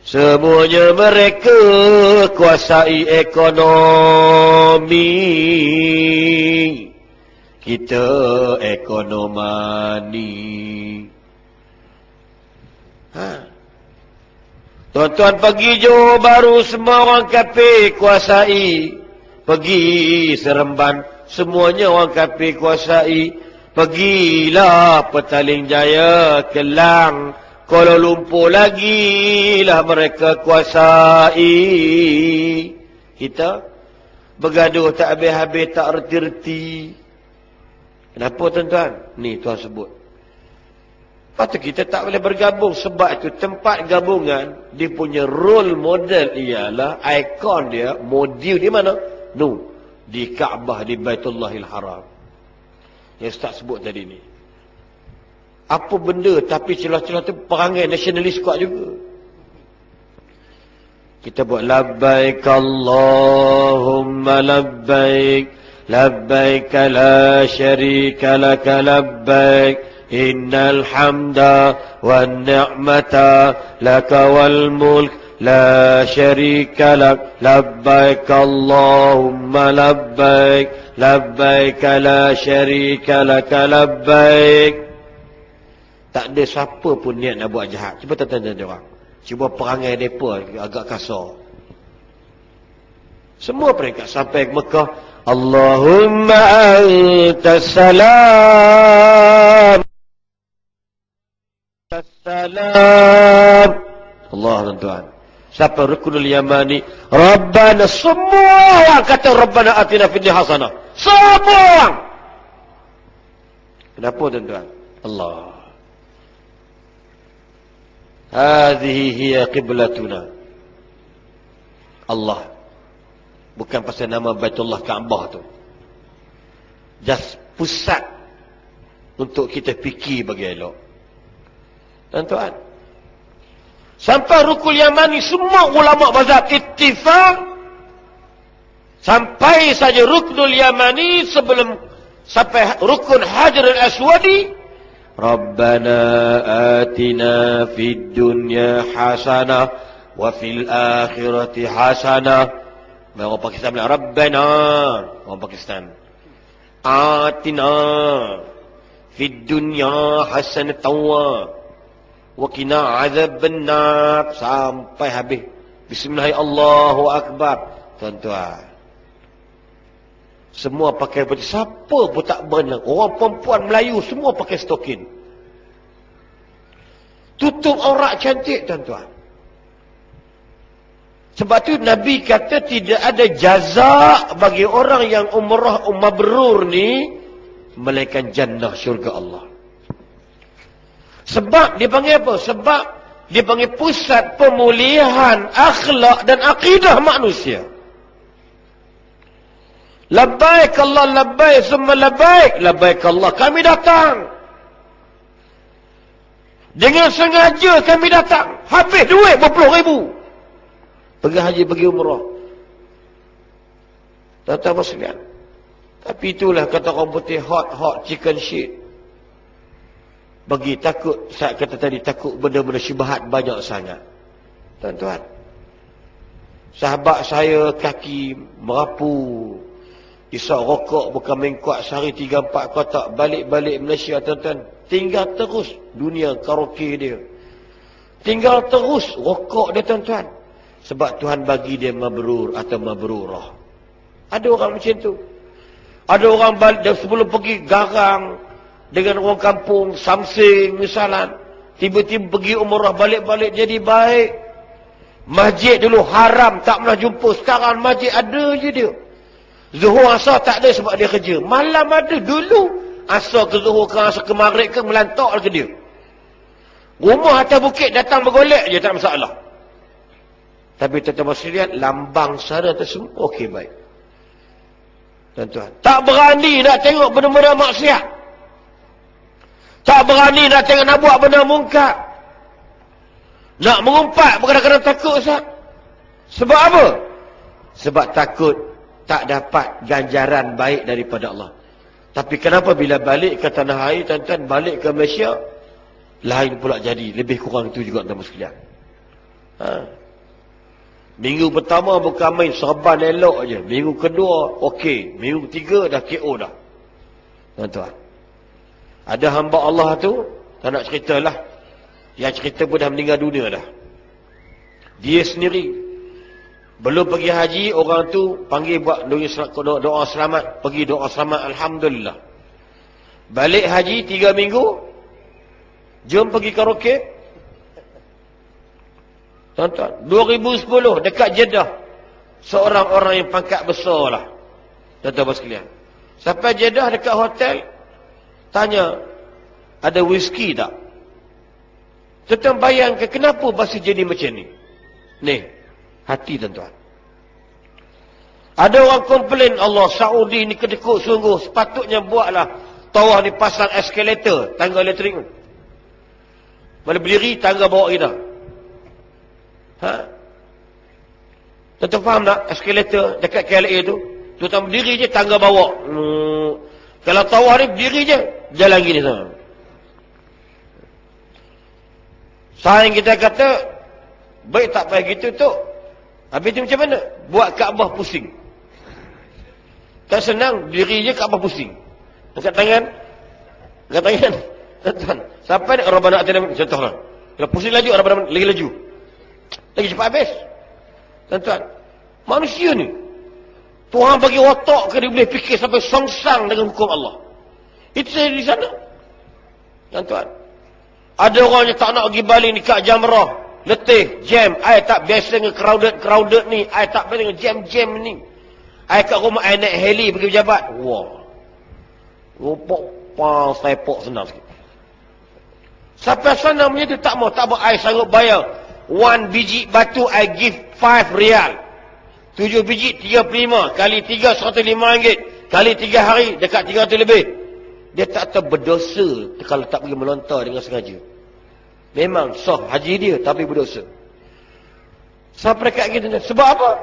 semuanya mereka kuasai ekonomi. Kita ekonomani. Tuan-tuan pergi Johor Bahru, semua orang kafir kuasai. Pergi Seremban, semuanya orang kafir kuasai. Pergilah Petaling Jaya, Kelang, Kuala Lumpur lagi lah mereka kuasai. Kita bergaduh tak habis-habis, tak reti-reti. Kenapa tuan-tuan? Ni Tuan sebut. Patut kita tak boleh bergabung. Sebab itu tempat gabungan, dia punya role model ialah, ikon dia, model di mana? No, di Kaabah, di Baitullahil Haram. Yang Ustaz sebut tadi ni. Apa benda, tapi celah-celah tu perangai nasionalis kuat juga. Kita buat labbaik Allahumma labbaik, labbaik la syarika laka labbaik, innal hamda wan ni'mata laka wal mulk la syarika lak, labbaik Allahumma labbaik, labbaik la syarika laka labbaik. Tak ada siapa pun niat nak buat jahat. Cuba tanya dia orang. Cuba perangai mereka agak kasar. Semua peringkat sampai ke Mekah, Allahumma antas salam, assalam. Allah tuan-tuan. Siapa Rukunul Yamani, Rabbana, semua orang kata Rabbana atina fid dunya hasanah. Semua orang. Kenapa tuan-tuan? Allah. Hadhihi hiya qiblatuna. Allah. Bukan pasal nama Baitullah Kaabah tu. Just pusat untuk kita fikir bagi elok. Tuan-tuan. Sampai Rukul Yamani, semua ulama mazhab ittifaq. Sampai saja Ruknul Yamani, sebelum sampai Rukun Hajarul Aswadi, Rabbana atina fid dunya hasanah wa fil akhirati hasanah. Orang Pakistan bilang Rabbana, orang Pakistan, atina fid dunya hasanatan wa qina azaban nar, sampai habis. Bismillah, Allahu akbar. Tuan-tuan, semua pakai baju. Siapa pun tak banyak. Orang perempuan Melayu semua pakai stokin. Tutup aurat cantik, tuan-tuan. Sebab tu Nabi kata tidak ada jaza bagi orang yang umrah mabrur ni melainkan jannah, syurga Allah. Sebab dia panggil apa? Sebab dia panggil pusat pemulihan akhlak dan akidah manusia. Labbaik Allah labbaik summa labbaik, labbaik Allah, kami datang. Dengan sengaja kami datang. Habis duit berpuluh-ribu. Pergi haji, pergi umrah. Tuan-tuan sekalian. Tapi itulah kata orang putih, hot chicken shit. Bagi takut, saya kata tadi, takut benda-benda syubhat banyak sangat. Tuan-tuan. Sahabat saya kaki merapu. Isap rokok bukan mengkuat sehari 3-4 kotak. Balik-balik Malaysia, tuan-tuan. Tinggal terus dunia karaoke dia. Tinggal terus rokok dia, tuan-tuan. Sebab Tuhan bagi dia mabrur atau mabrurah. Ada orang macam tu. Ada orang balik, sebelum pergi garang dengan orang kampung, samsing misalnya. Tiba-tiba pergi umrah, balik-balik jadi baik. Masjid dulu haram, tak pernah jumpa. Sekarang masjid ada je dia. Zuhur asar tak ada sebab dia kerja. Malam ada dulu. Asar ke zuhur ke asar ke maghrib ke, melantak ke dia. Rumah atas bukit datang bergolek je, tak masalah. Tapi tuan-tuan sekalian, lambang sana tu semua okey baik. Tuan-tuan, tak berani nak tengok benda-benda maksiat. Tak berani nak tengok nak buat benda mungkar. Nak mengumpat kadang-kadang takut, Ustaz. Sebab apa? Sebab takut tak dapat ganjaran baik daripada Allah. Tapi kenapa bila balik ke tanah air, tuan-tuan, balik ke Malaysia, lain pula jadi. Lebih kurang itu juga, tuan-tuan sekalian. Minggu pertama bukan main, serban elok je. Minggu kedua, okey. Minggu ketiga dah KO dah. Tuan-tuan. Ada hamba Allah tu, tak nak ceritalah. Yang cerita pun dah meninggal dunia dah. Dia sendiri. Belum pergi haji, orang tu panggil buat doa selamat. Pergi doa selamat, Alhamdulillah. Balik haji 3 minggu. Jom pergi karaoke. Tuan-tuan, 2010 dekat Jeddah. Seorang orang yang pangkat besar lah. Tuan-tuan sekalian. Sampai Jeddah dekat hotel. Tanya, ada whisky tak? Tuan-tuan bayangkan kenapa masih jadi macam ni. Ni, hati tuan-tuan. Ada orang komplain, Allah, Saudi ni kedekut sungguh. Sepatutnya buatlah tawaf ni pasang eskalator, tangga elektrik. Bila berdiri, tangga bawa kita. Ha? Tuan-tuan faham tak? Eskalator dekat KLA tu. Tuan-tuan berdiri je, tangga bawa. Kalau tawaf ni berdiri je, jalan gini sama. Sayang kita kata, baik tak payah gitu tu. Habis tu macam mana? Buat Kaabah pusing. Tak senang, diri je Kaabah pusing. Angkat tangan. Angkat tangan. Tuan-tuan. Sampai Rabbana atina, contohlah. Kalau pusing laju, Rabbana lagi laju. Lagi cepat habis. Tuan-tuan. Manusia ni. Tuhan bagi otak ke dia boleh fikir sampai songsang dengan hukum Allah. Itu saya di sana. Tuan-tuan. Ada orang yang tak nak pergi Bali ni kat Jamrah. Letih, jam. I tak biasa dengan crowded ni. I tak biasa dengan jam-jam ni. I kat rumah, I naik heli pergi pejabat. Wah. Rupak, pas, tepok senang sikit. Sampai sana punya tu tak mau. Tak mau, I sanggup bayar. 1 biji batu, I give 5 rial. 7 biji, 35. Kali 3, 105 ringgit. Kali 3 hari, dekat 300 lebih. Dia tak tahu berdosa kalau tak pergi melontar dengan sengaja. Memang sah haji dia, tapi berdosa. Sampai dekat gitu. Sebab apa?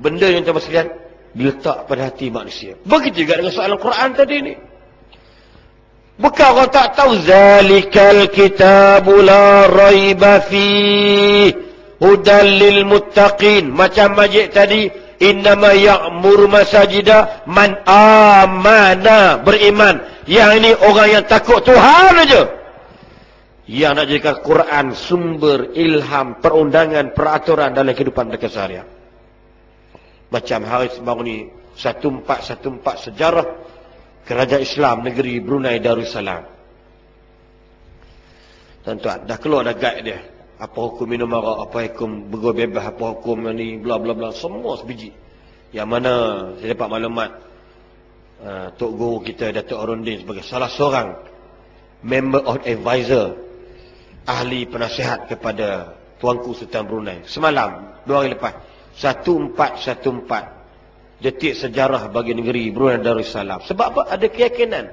Benda yang tuan-tuan sekalian diletak pada hati manusia. Begitu juga dengan soalan Quran tadi ni. Bukan orang tak tahu. Zalikal kitabu la raiba fi hudal lil muttaqin. Macam majid tadi. Innama ya'mur masajida man amana, beriman. Yang ini orang yang takut Tuhan aja. Yang nak jadikan Quran sumber ilham, perundangan, peraturan dalam kehidupan mereka seharian. Macam hari baru ni 1414 sejarah Kerajaan Islam negeri Brunei Darussalam. Tuan-tuan, dah keluar dah guide dia. Apa hukum minum arak, apa hukum bergol bebas, apa hukum ni, bla bla bla, semua sebiji. Yang mana saya dapat maklumat, Tok Guru kita Datuk Arundin sebagai salah seorang member of advisor, ahli penasihat kepada Tuanku Sultan Brunei. Semalam, 2 hari lepas, 1414 detik sejarah bagi negeri Brunei Darussalam. Sebab apa? Ada keyakinan.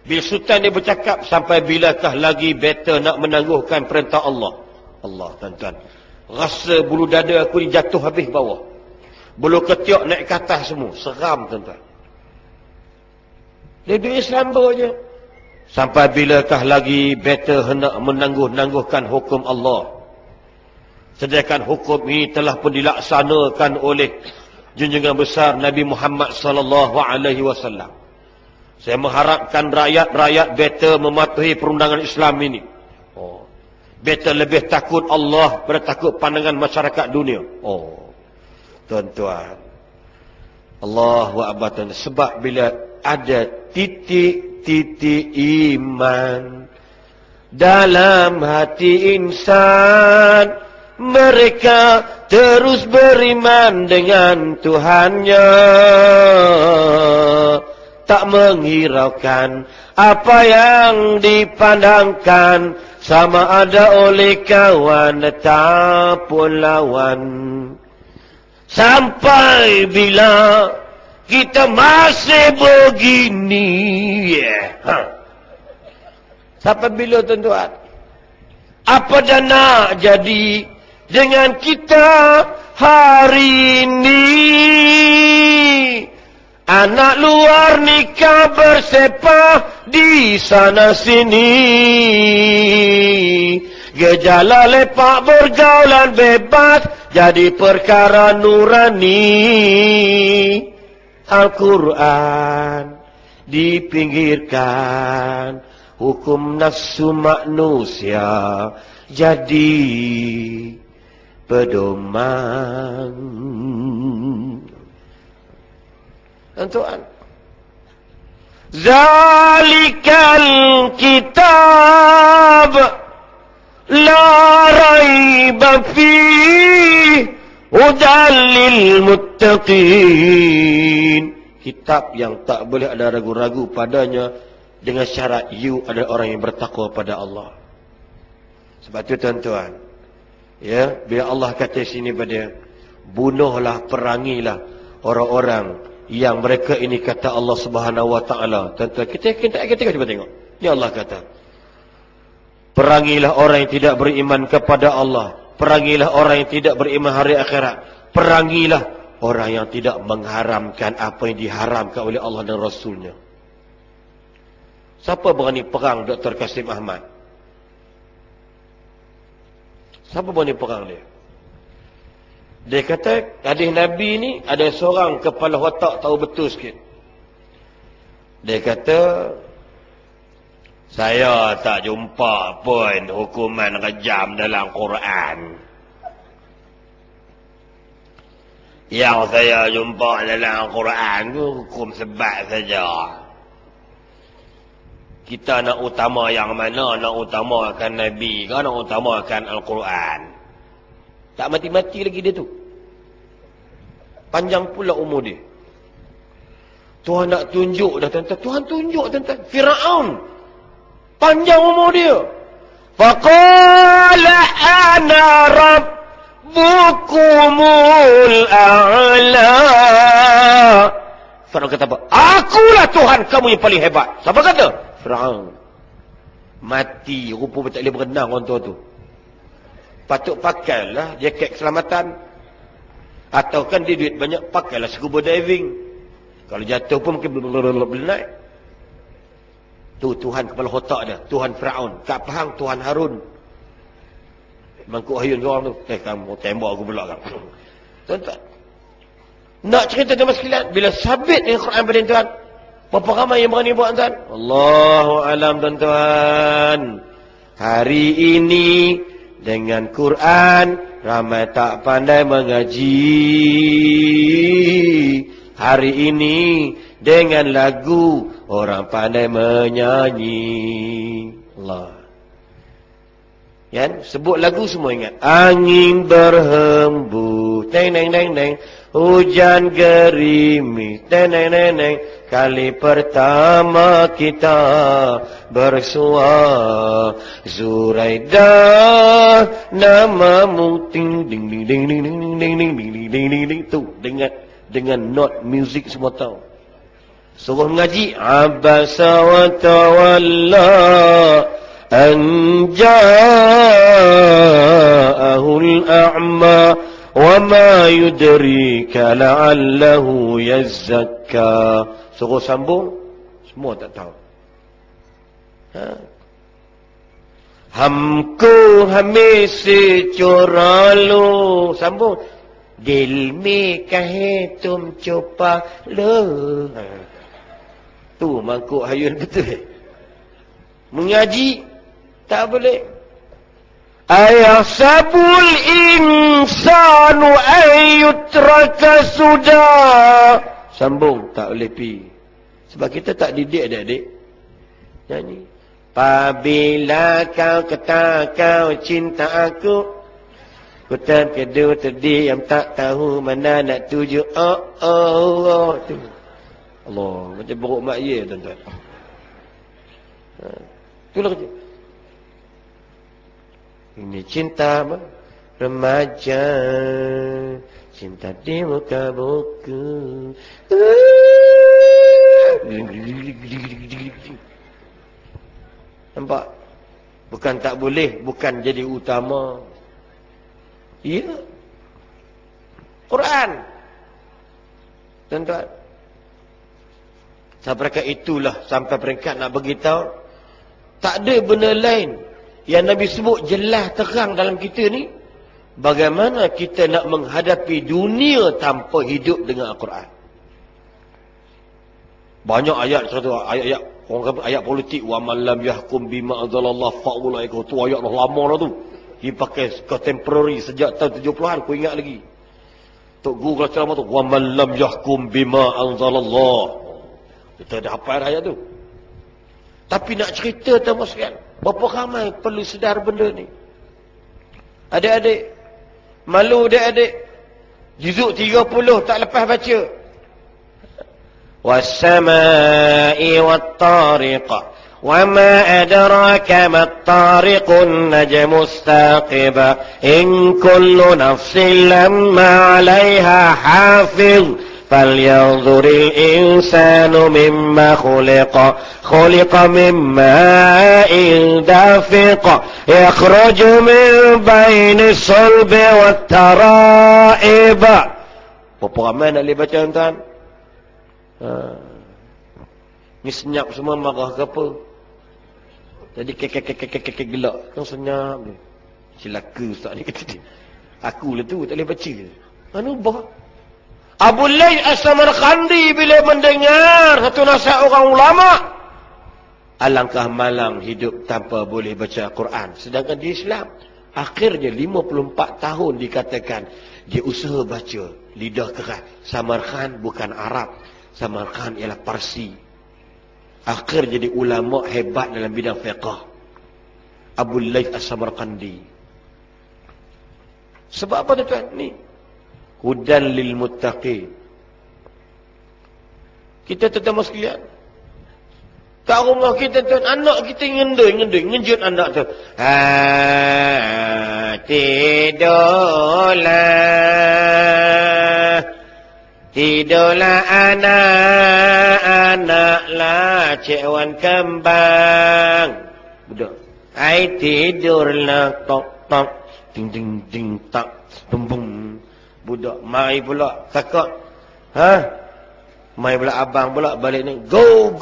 Bila Sultan dia bercakap, sampai bilakah lagi better nak menangguhkan perintah Allah. Allah, tuan-tuan. Rasa bulu dada aku ni jatuh habis bawah. Bulu ketiak naik ke atas semua. Seram, tuan-tuan. Dia duit Islam je. Sampai bilakah lagi better hendak menangguhkan hukum Allah. Sedangkan hukum ini telah pun dilaksanakan oleh junjungan besar Nabi Muhammad sallallahu alaihi wasallam. Saya mengharapkan rakyat-rakyat better mematuhi perundangan Islam ini. Better lebih takut Allah pada takut pandangan masyarakat dunia. Tuan-tuan. Allahu Akbar. Sebab bila ada titik-titik iman dalam hati insan, mereka terus beriman dengan Tuhannya, tak menghiraukan apa yang dipandangkan, sama ada oleh kawan ataupun lawan. Sampai bila kita masih begini, sampai bila, tuan-tuan? Apa dah nak jadi dengan kita hari ini? Anak luar nikah bersepah di sana sini, gejala lepak bergaulan bebas jadi perkara nurani. Al-Quran dipinggirkan, hukum nafsu manusia jadi pedoman. Tuan-tuan, Zalikal kitab la raiba fihi hudan lil muttaqin. Kitab yang tak boleh ada ragu-ragu padanya, dengan syarat you adalah orang yang bertakwa pada Allah. Sebab itu tuan-tuan, ya, bila Allah kata sini pada bunuhlah, perangilah orang-orang yang mereka ini kata Allah Subhanahu wa taala. Tuan-tuan, kita cuba tengok. Ni Allah kata, perangilah orang yang tidak beriman kepada Allah, perangilah orang yang tidak beriman hari akhirat, perangilah orang yang tidak mengharamkan apa yang diharamkan oleh Allah dan Rasulnya. Siapa berani perang Dr. Kasim Ahmad? Siapa berani perang dia? Dia kata hadis Nabi ni ada seorang kepala otak tahu betul sikit. Dia kata, saya tak jumpa pun hukuman rejam dalam Quran. Yang saya jumpa dalam Quran tu hukum sebat saja. Kita nak utama yang mana? Nak utamakan Nabi ke nak utamakan Al-Quran? Tak mati-mati lagi dia tu. Panjang pula umur dia. Tuhan nak tunjuk dah tuan-tuan. Tuhan tunjuk tuan-tuan. Fir'aun. Panjang umur dia. Faqala ana rabbukumul a'la. Fir'aun kata apa? Akulah Tuhan kamu yang paling hebat. Siapa kata? Fir'aun. Mati. Rupa tak boleh berenang orang tua tu. Patut pakailah jaket keselamatan. Atau kan dia duit banyak, pakailah scuba diving. Kalau jatuh pun mungkin boleh naik. Tu Tuhan kepala otak dia. Tuhan Fir'aun. Kak Pahang Tuhan Harun. Mangkuk Hayun ke orang tu. Kamu tembak aku pula kan. Tuan-tuan, nak cerita tuan sekalian, bila sabit dengan Quran pada tuan, berapa ramai yang berani buat tuan? Allahu alam tuan-tuan. Hari ini dengan Quran ramai tak pandai mengaji. Hari ini dengan lagu orang pandai menyanyi. Allah. Kan? Sebut lagu semua ingat. Angin berhembus, teng teng teng teng. Hujan gerimis, teng teng teng teng. Kali pertama kita bersua, Zuraidah namamu, ting ding ding ding ding ding ding ding ding ding ding ding ding. Tu dengan note music semua tahu. Suruh mengaji. Abasa wa tawalla an ja'ahul a'ma wa ma yudrika la'allahu yazzakka. Suruh sambung, semua tak tahu. Hamko hame se choralu. Sambung. Dil me kahe tum chopa lo. Tu mangkuk Hayun betul. Mengaji tak boleh. Ayahsabul insanu ayyutraka sudah. Sambung tak boleh pi. Sebab kita tak didik adik-adik nyanyi. Apabila kau kata kau cinta aku, ku tak kedua tadi yang tak tahu mana nak tuju. Oh tu. Allah, macam buruk mak ye tuan-tuan. Itulah kerja. Ini cinta remaja, cinta di muka buku. Nampak? Bukan tak boleh, bukan jadi utama. Ya. Quran. Tuan-tuan. Sampai peringkat itulah, sampai peringkat nak beritahu, tak ada benda lain yang Nabi sebut jelas terang dalam kita ni. Bagaimana kita nak menghadapi dunia tanpa hidup dengan Al-Quran. Banyak ayat, satu ayat-ayat orang kata ayat politik, wa man lam yahkum bima anzalallah faulaika, tu ayat dah lama dah tu. Dipakai contemporary sejak tahun 70-an, aku ingat lagi. Tok Guru kalau ceramah tu, wa man lam yahkum bima anzalallah. Kita dah hafal ayat tu. Tapi nak cerita tuan sekalian, berapa ramai perlu sedar benda ni. Adik-adik, malu adik-adik, juzuk 30 tak lepas baca. Was-samaa'i wat-tariq, wa ma adraka mat-tariq, an-najmus thaqib, in kullu nafsin lamma 'alayha hafiz. فلينظر الإنسان مما خلق من ماء دافق يخرج من بين الصلب والترائب. Berapa ramai nak boleh baca tuan? Ni senyap semua marah ke apa? Jadi kek gelak. Kan senyap ni. Celaka ustaz ni kata dia. Aku lah tu tak boleh baca. Mana bah? Abu Layth As-Samarqandi bila mendengar satu nasihat orang ulama, alangkah malang hidup tanpa boleh baca Quran. Sedangkan di Islam, akhirnya 54 tahun dikatakan dia usaha baca, lidah keras. Samarkand bukan Arab, Samarkand ialah Parsi. Akhir jadi ulama hebat dalam bidang fiqh. Abu Layth As-Samarqandi. Sebab apa tuan? Ni hudan lil muttaqin. Kita tetamu sekalian, kat rumah kita tuan, anak kita ngendoi, ngejut anak tu. Tidurlah anak-anak lah, Cik Wan kembang. Budak, ai tidurlah, tok tok, ding ding ding tak, bum bum. Budak mai pula kakak. Mai pula abang pula balik ni. Go.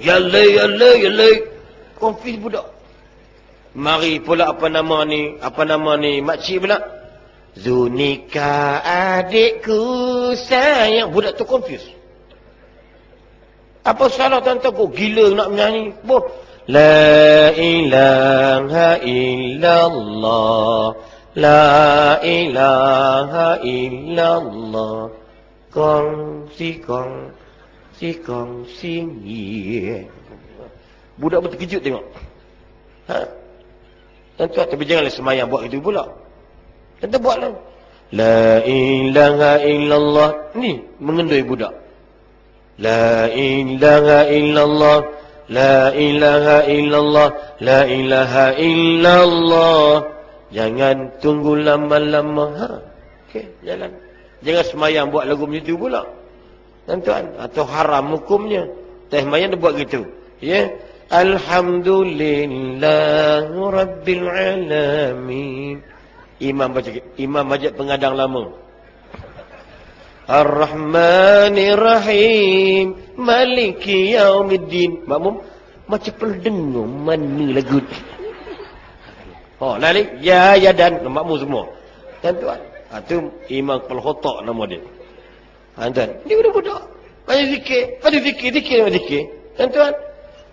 Yalay. Confuse budak. Mari pula apa nama ni makcik pula. Zunika adikku sayang. Budak tu confuse. Apa salah tuan-tuan? Kau gila nak menyanyi. La ilaha illallah. La ilaha illallah. Kongsi budak pun terkejut tengok. Tuan-tuan, tapi janganlah semayang buat itu pula. Tuan-tuan buatlah. La ilaha illallah. Ni mengendoi budak. La ilaha illallah. La ilaha illallah. La ilaha illallah. Jangan tunggu lama-lama. Okey, jalan. Jangan semayang buat lagu macam tu pula. Tuan-tuan, atau haram hukumnya. Tak semayang dia buat gitu. Ya. Alhamdulillah Rabbil Alamin. Imam majid pengadang lama. Ar-Rahmanir Rahim, Maliki Yaumiddin. Makmum macam perlu dengar mana lagu. Lali ya dan makmu semua. Tuan-tuan, tu imam kepala otak nama dia. Tuan, ni budak-budak. Banyak zikir. Tuan-tuan,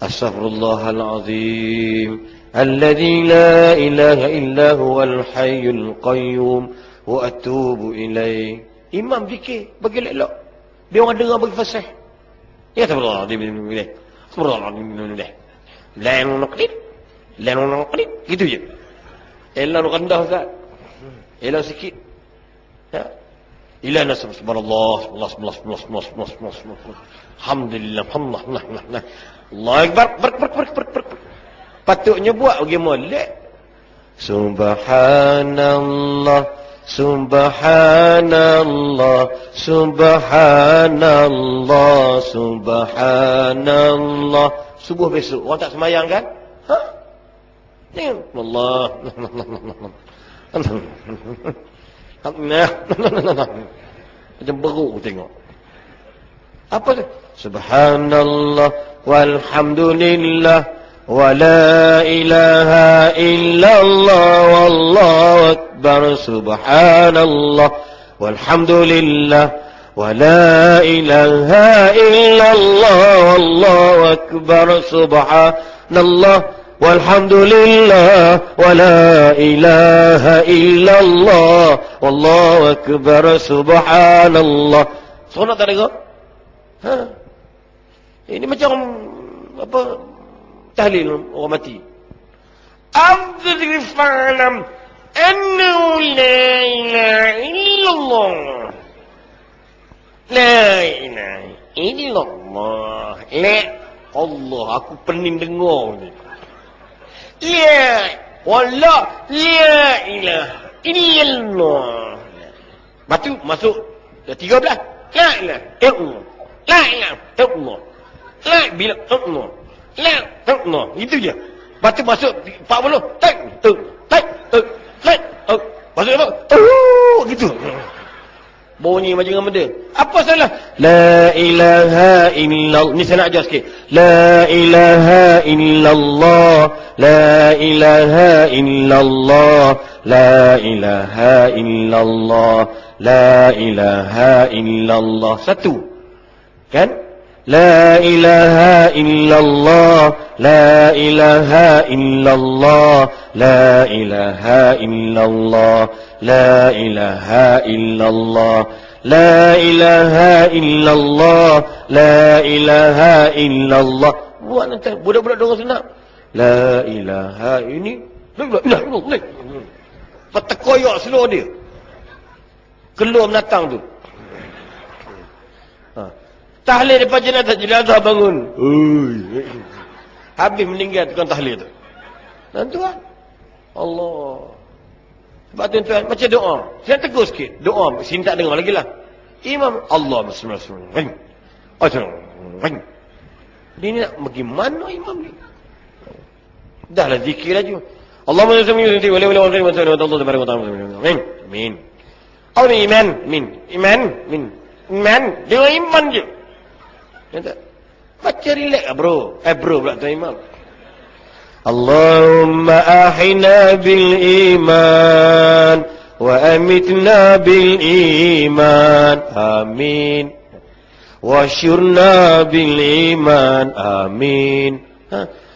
astaghfirullahalazim alladzi la ilaha illa huwal hayyul qayyum wa atubu ilaih. Imam zikir bagi elok. Dia orang dengar bagi fasih. Ya astagfirullahalazim. Lain gitu je. Elah rendah Ustaz. Elah sikit. Ya. Ilah nasab subhanallah, alhamdulillah, Allah akbar, ber. Patutnya buat bagi molek. Subhanallah, subuh besok orang tak semayang kan? Allah. Macam beruk tengok. Apa tu? Subhanallah walhamdulillah wa la ilaha illallah wallahu akbar. Subhanallah walhamdulillah wa la ilaha illallah wallahu akbar. Subhanallah walhamdulillah wa la ilaha illallah wallahu akbar. Subhanallah. Sunat tak dengar? Ini macam apa? Tahlil orang mati. Abdul fa'lam annahu la ilaha illallah. La ilaha illallah. La Allah, aku pening dengar ni. La wallah la ilaha illallah. Batu masuk dah 13. La ilaha illallah. La ilaha illallah. La bila Allah. La Allah. Itu je. Batu masuk 40. Tak. Masuk apa? Gitu. Bunyi macam dengan benda. Apa salah? La ilaha illallah. Ni saya nak ajar sikit. La ilaha illallah. La ilaha illallah. La ilaha illallah. La ilaha illallah. Satu. Kan? La ilaha illallah. La ilaha illallah. La ilaha illallah. La ilaha illallah. La ilaha illallah. La ilaha illallah. Buat nanti budak-budak dorang senang. La ilaha ini. La ilaha illallah. Petekoyak seluruh dia. Keluar menatang tu. Tahlil depan jenazah bangun. Habis meninggal tukang tahlil tu. Tuan-tuan. Allah. Sebab tuan-tuan macam doa. Saya tegur sikit. Doa sini tak dengar lagi lah. Imam Allah bismillahirrahmanirrahim. Dia ni nak pergi mana imam ni? Dah lah zikir aja. Allahumma salli ala sayyidina Muhammad. Amin. Iman. Iman. Dia iman je. Baca relax lah bro. Bro pula tuan imam. Allahumma ahina bil iman wa amitna bil iman. Amin. Wa syurna bil iman. Amin.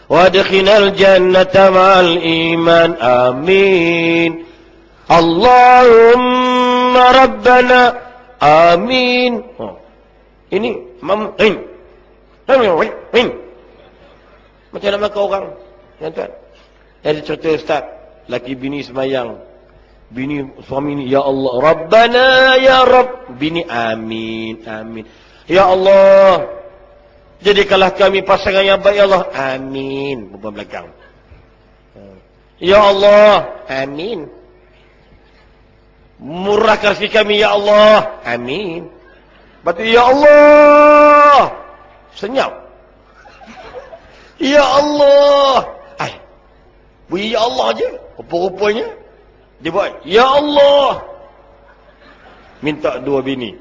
Wa adkhilnal jannata ma'al iman. Amin. Allahumma rabbana. Amin. Ini macam nak makan orang. Tuan-tuan. Ada cerita ustaz, laki bini semayang. Bini suami ni, ya Allah, Rabbana ya Rabb. Bini amin, amin. Ya Allah, jadikanlah kami pasangan yang baik ya Allah. Amin. Perempuan belakang. Ya Allah, amin. Murahkan rezeki kami ya Allah. Amin. Batu ya Allah. Senyap. Ya Allah. Bunyi ya Allah je. Rupa-rupanya dia buat ya Allah. Minta dua bini.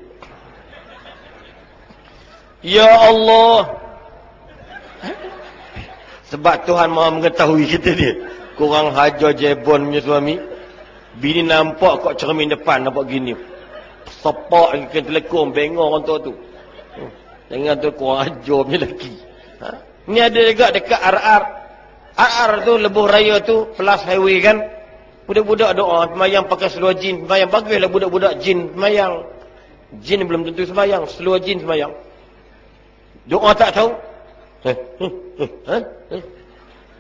Ya Allah. Sebab Tuhan Maha mengetahui kita dia. Kurang hajar jebon punya suami. Bini nampak kat cermin depan nampak gini. Sepak ikan telekong bengong orang tua tu. Jangan tu kurang ajar punya lelaki. Ni ada juga dekat RR. RR tu lebuh raya tu plus highway kan. Budak-budak doa semayang pakai seluar jin. Semayang baguslah budak-budak jin semayang. Jin belum tentu semayang, seluar jin semayang. Doa tak tahu.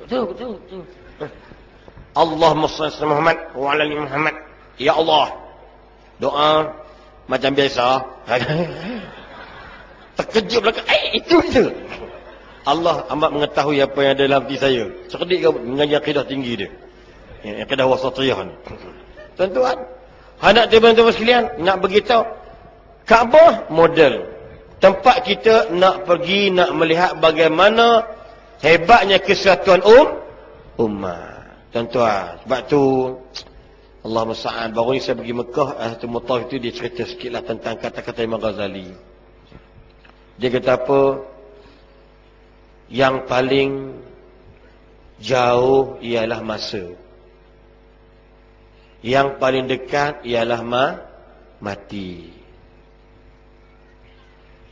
Betul. Allahumma shalli ala Muhammad wa ala ali Muhammad. Ya Allah. Doa macam biasa. Terkejut belakang. Itu. Allah amat mengetahui apa yang ada dalam hati saya. Cerdik ke mengaji akidah tinggi dia. Akidah wasatiyah ni. Tuan-tuan, anak teman-teman sekalian, nak beritahu Kaabah model. Tempat kita nak pergi, nak melihat bagaimana hebatnya kesatuan ummah. Tuan-tuan, sebab tu Allah musta'an. Baru ni saya pergi Mekah, satu mutawif tu dia cerita sikitlah tentang kata-kata Imam Ghazali. Dia kata apa? Yang paling jauh ialah masa. Yang paling dekat ialah mati.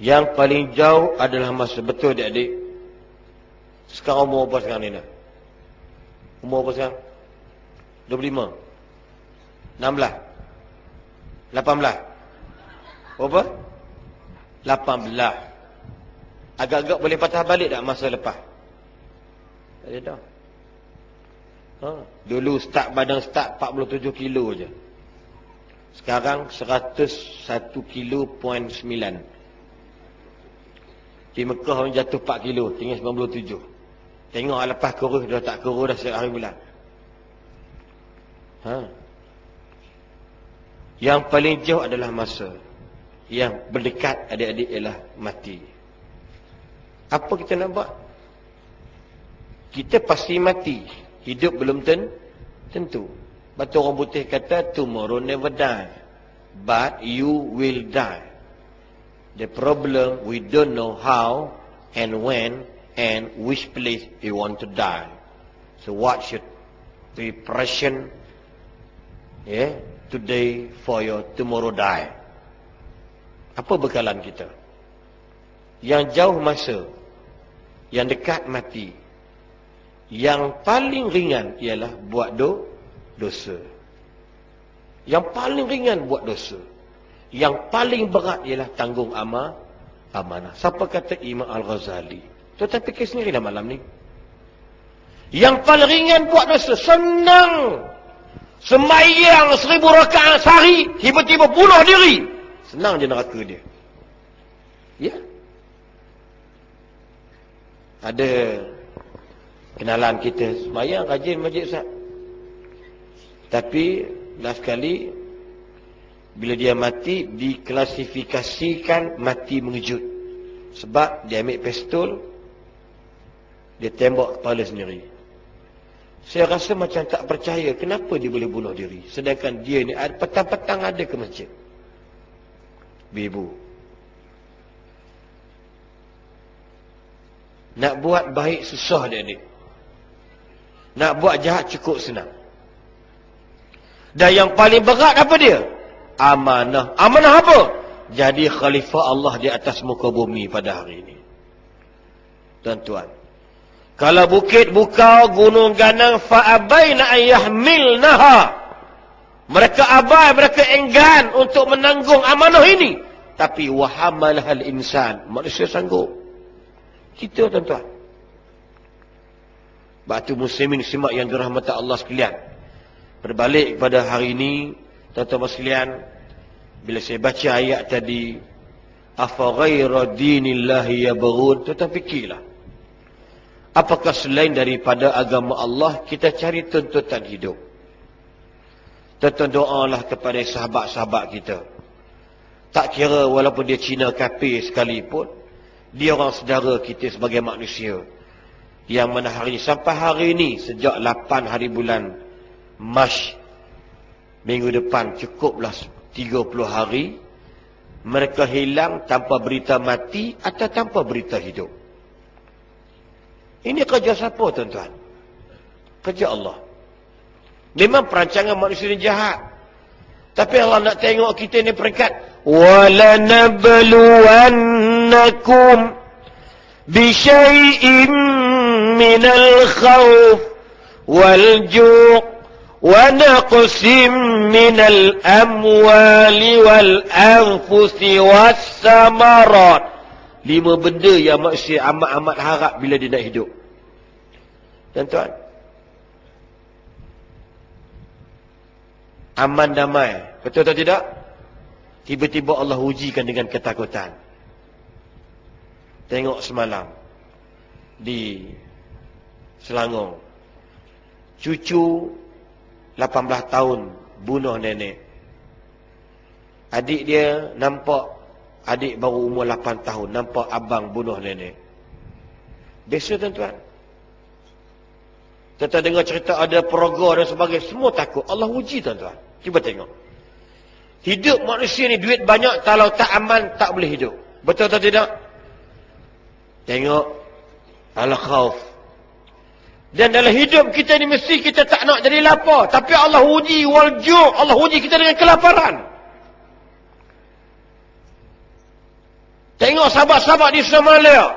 Yang paling jauh adalah masa. Betul adik-adik? Sekarang umur apa sekarang ni dah? Umur apa sekarang? 25? 16? 18? Berapa? 18. Agak-agak boleh patah balik tak masa lepas? Tak ada dah. Dulu badan start 47 kilo je. Sekarang 101 kilo point 9. Di Mekah orang jatuh 4 kilo, tinggal 97. Tengok lepas kurus dah tak kurus dah setiap hari bulan. Yang paling jauh adalah masa. Yang berdekat adik-adik ialah mati. Apa kita nak buat? Kita pasti mati. Hidup belum tentu. Batu orang putih kata, tomorrow never die, but you will die. The problem, we don't know how and when and which place we want to die. So what should preparation today for your tomorrow die? Apa bekalan kita? Yang jauh masa, yang dekat mati. Yang paling ringan ialah buat dosa. Yang paling ringan buat dosa. Yang paling berat ialah tanggung amanah. Siapa kata? Imam Al-Ghazali. Tuan-tuan fikir sendirilah malam ni. Yang paling ringan buat dosa, senang. Sembahyang 1000 rakaat sehari, tiba-tiba bunuh diri. Senang je neraka dia. Ya. Ada kenalan kita sembahyang rajin masjid Ustaz. Tapi last kali bila dia mati diklasifikasikan mati mengejut. Sebab dia ambil pistol, dia tembak kepala sendiri. Saya rasa macam tak percaya kenapa dia boleh bunuh diri. Sedangkan dia ni petang-petang ada ke masjid. Ibu, nak buat baik susah adik-adik. Nak buat jahat cukup senang. Dan yang paling berat apa dia? Amanah. Amanah apa? Jadi khalifah Allah di atas muka bumi pada hari ini. Tuan-tuan, kalau bukit bukau, gunung ganang, fa'abaina ayyahmilnaha. Mereka abai, mereka enggan untuk menanggung amanah ini. Tapi wahamalahal insan. Manusia sanggup. Kita tuan-tuan. Batu muslimin simak yang dirahmati Allah sekalian. Berbalik kepada hari ini, tuan-tuan sekalian, bila saya baca ayat tadi, afa ghaira dinillahi yabghun, tuan-tuan fikirlah. Apakah selain daripada agama Allah kita cari tuntutan hidup? Tuan-tuan doalah kepada sahabat-sahabat kita. Tak kira walaupun dia Cina kafir sekalipun, dia orang saudara kita sebagai manusia. Yang mana hari ini, sampai hari ini, sejak 8 hari bulan Mac, minggu depan cukuplah 30 hari, mereka hilang tanpa berita mati atau tanpa berita hidup. Ini kerja siapa tuan-tuan? Kerja Allah. Memang perancangan manusia ini jahat. Tapi Allah nak tengok kita ni peringkat. وَلَنَبْلُوَنَّكُمْ بِشَيْءٍ مِنَ الْخَوْفِ وَالْجُوعِ وَنَقْصٍ مِنَ الْأَمْوَالِ وَالْأَنْفُسِ وَالثَّمَرَاتِ. 5 benda yang manusia amat-amat harap bila dia nak hidup. Tuan-tuan, aman damai, betul atau tidak? Tiba-tiba Allah ujikan dengan ketakutan. Tengok semalam di Selangor, cucu 18 tahun bunuh nenek. Adik dia nampak, adik baru umur 8 tahun, nampak abang bunuh nenek. Biasa tuan-tuan. Tuan-tuan dengar cerita ada perogoh dan sebagainya, semua takut. Allah uji tuan-tuan. Cuba tengok. Hidup manusia ni duit banyak, kalau tak aman tak boleh hidup. Betul atau tidak? Tengok al-khauf. Dan dalam hidup kita ni mesti kita tak nak jadi lapar, tapi Allah uji wal-ju', Allah uji kita dengan kelaparan. Tengok sahabat-sahabat di Somalia.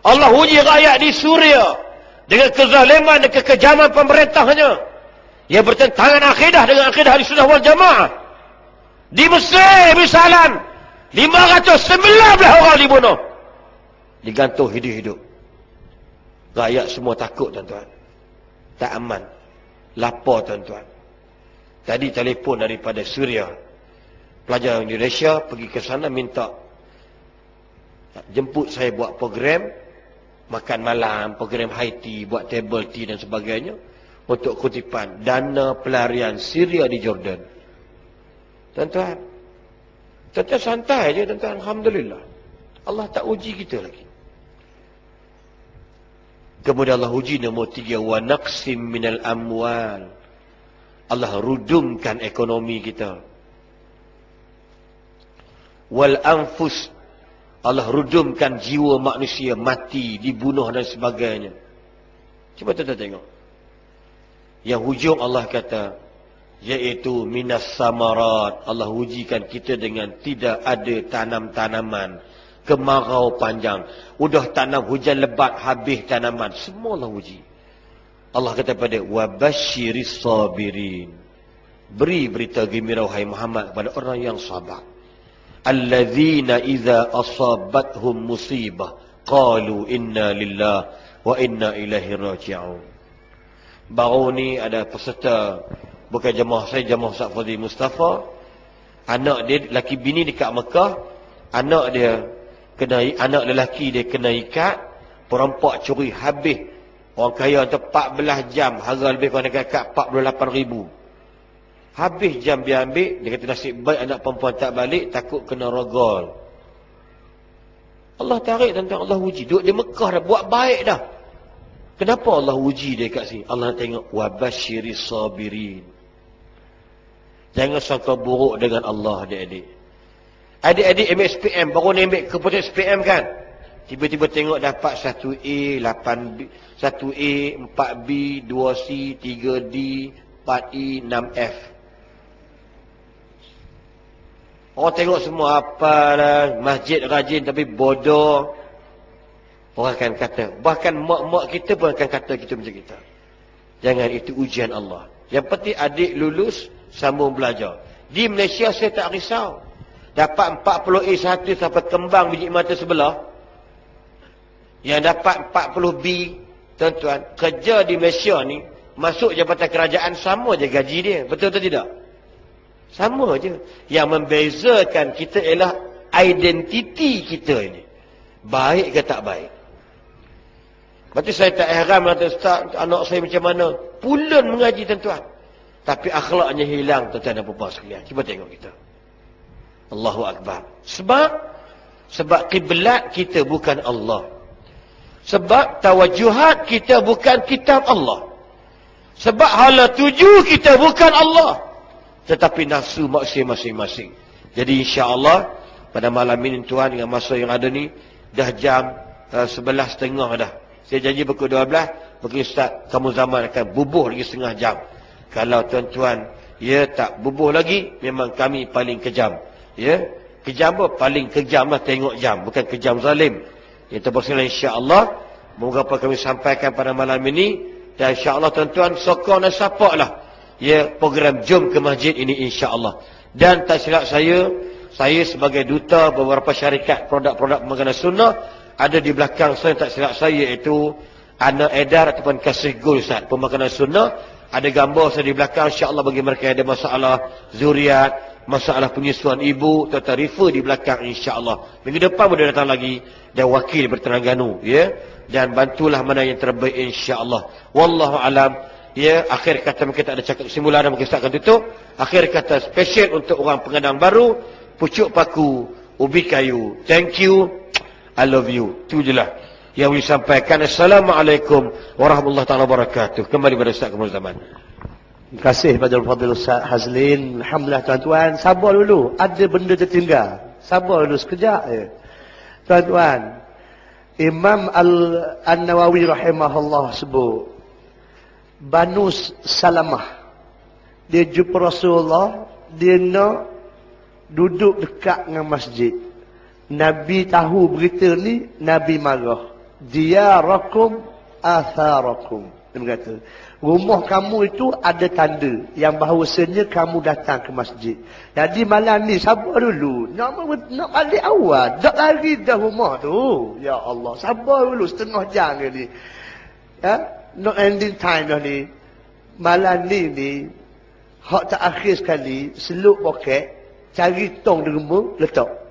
Allah uji rakyat di Suria dengan kezaliman dan kekejaman pemerintahnya yang bertentangan akidah dengan akidah Ahlussunnah wal Jamaah. Di Mesir misalan 519 orang dibunuh. Digantung hidup-hidup. Rakyat semua takut tuan-tuan. Tak aman. Lapar tuan-tuan. Tadi telefon daripada Suria. Pelajar Indonesia pergi ke sana minta jemput saya buat program makan malam, program high tea, buat table tea dan sebagainya untuk kutipan dana pelarian Syria di Jordan. Tuan-tuan, tuan-tuan santai je tuan-tuan, alhamdulillah. Allah tak uji kita lagi. Kemudian Allah uji nombor 3, wa naqsim minal amwal. Allah rudumkan ekonomi kita. Wal anfus, Allah rudumkan jiwa manusia, mati, dibunuh dan sebagainya. Cuba tuan-tuan tengok. Yang hujung Allah kata, iaitu minas samarat. Allah ujikan kita dengan tidak ada tanam-tanaman, kemarau panjang. Udah tanam hujan lebat, habis tanaman. Semua Allah uji. Allah kata pada wabasyiris sabirin. Beri berita gembira wahai Muhammad kepada orang yang sabar. Alladzina idza asabathum musibah qalu inna lillahi wa inna ilaihi raji'un. Baru ni ada peserta, bukan jemaah saya, jemaah Ustaz Fadli Mustafa. Anak dia, laki bini dekat Mekah. Anak lelaki dia kena ikat. Perempuan curi habis. Orang kaya tu 14 jam. Harga lebih kurang dekat 48,000. Habis jam dia ambil. Dia kata nasib baik anak perempuan tak balik. Takut kena rogol. Allah tarik tentang Allah uji. Duduk di Mekah dah. Buat baik dah. Kenapa Allah uji dia kat sini? Allah nak tengok. Wabasyiris sabirin. Jangan sangka buruk dengan Allah adik-adik. Adik-adik ambil SPM. Baru ni ambil keputusan SPM kan. Tiba-tiba tengok dapat 1A, 8B, 1A, 4B, 2C, 3D, 4E, 6F. Orang tengok semua apalah, masjid rajin tapi bodoh. Orang akan kata, bahkan mak-mak kita pun akan kata kita macam kita. Jangan, itu ujian Allah. Yang penting adik lulus, sambung belajar. Di Malaysia saya tak risau. Dapat 40A1 sampai kembang biji mata sebelah. Yang dapat 40B, tuan-tuan, kerja di Malaysia ni, masuk jabatan kerajaan sama je gaji dia. Betul atau tidak? Sama je. Yang membezakan kita ialah identiti kita ini. Baik ke tak baik? Berarti saya tak heran kata, Ustaz, anak saya macam mana? Pulen mengaji tuan-tuan. Tapi akhlaknya hilang tuan-tuan dan puan-puan sekalian. Cuba tengok kita. Allahu Akbar. Sebab kiblat kita bukan Allah. Sebab tawajuhat kita bukan kitab Allah. Sebab hala tuju kita bukan Allah. Tetapi nafsu manusia masing-masing. Jadi insya-Allah pada malam ini tuan, dengan masa yang ada ni dah jam 11.30 dah. Saya janji pukul 12 pukul Ustaz kamu zaman akan bubuh lagi setengah jam. Kalau tuan-tuan tak bubuh lagi, memang kami paling kejam. Kejam apa? Paling kejam lah tengok jam, bukan kejam zalim. Kita berselang insya-Allah moga apa kami sampaikan pada malam ini, dan insya-Allah tuan-tuan sokong dan support-lah program Jom ke Masjid ini insya-Allah. Dan tak silap saya sebagai duta beberapa syarikat produk-produk pemakanan sunnah ada di belakang saya, tak silap saya, iaitu Ana Edar ataupun Kasih Gul Ustaz pemakanan sunnah. Ada gambar saya di belakang, insya-Allah bagi mereka yang ada masalah zuriat, masalah penyusuan ibu, tuan-tuan refer di belakang insya-Allah. Minggu depan boleh datang lagi dan wakil berterengganu dan bantulah mana yang terbaik insya-Allah. Wallahu alam. Akhir kata mungkin tak ada cakap kesimpulan dan mungkin saya akan tutup. Akhir kata spesial untuk orang pengadang baru, pucuk paku, ubi kayu. Thank you, I love you. Itu je lah yang boleh sampaikan. Assalamualaikum warahmatullahi taala wabarakatuh. Kembali pada Ustaz Kamal Zaman. Terima kasih kepada Fadil Ustaz Hazlin. Alhamdulillah tuan-tuan, sabar dulu. Ada benda tertinggal. Sabar dulu sekejap je. Tuan-tuan, Imam An-Nawawi rahimahullah sebut, Banu Salamah, dia jumpa Rasulullah, dia nak duduk dekat dengan masjid. Nabi tahu berita ni, Nabi marah. Diyarakum atharakum. Dia berkata, rumah kamu itu ada tanda yang bahawasanya kamu datang ke masjid. Jadi malam ni sabar dulu. Nak balik awal. Tak lari dah rumah tu. Ya Allah, sabar dulu setengah jam ni. Ya, not ending time dah ni. Malam ni hak tak akhir sekali, seluk poket, cari tong derma, letak.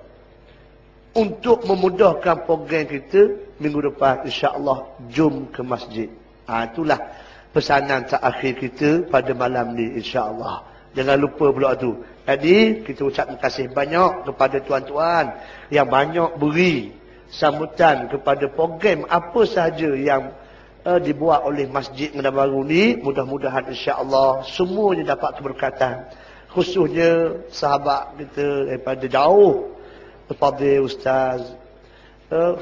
Untuk memudahkan program kita, minggu depan insya-Allah jom ke masjid. Itulah pesanan terakhir kita pada malam ni insya-Allah. Jangan lupa pula tu. Jadi kita ucap terima kasih banyak kepada tuan-tuan yang banyak beri sambutan kepada program apa sahaja yang dibuat oleh Masjid Medan Baru ni. Mudah-mudahan insya-Allah semuanya dapat keberkatan. Khususnya sahabat kita daripada jauh, Al-Fadhil Ustaz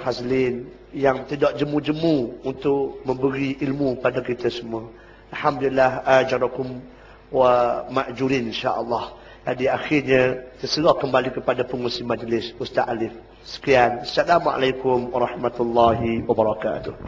Hazlin yang tidak jemu-jemu untuk memberi ilmu pada kita semua. Alhamdulillah ajarakum wa ma'jurin insya-Allah. Jadi akhirnya terserah kembali kepada pengurusi majlis Ustaz Alif. Sekian. Assalamualaikum warahmatullahi wabarakatuh.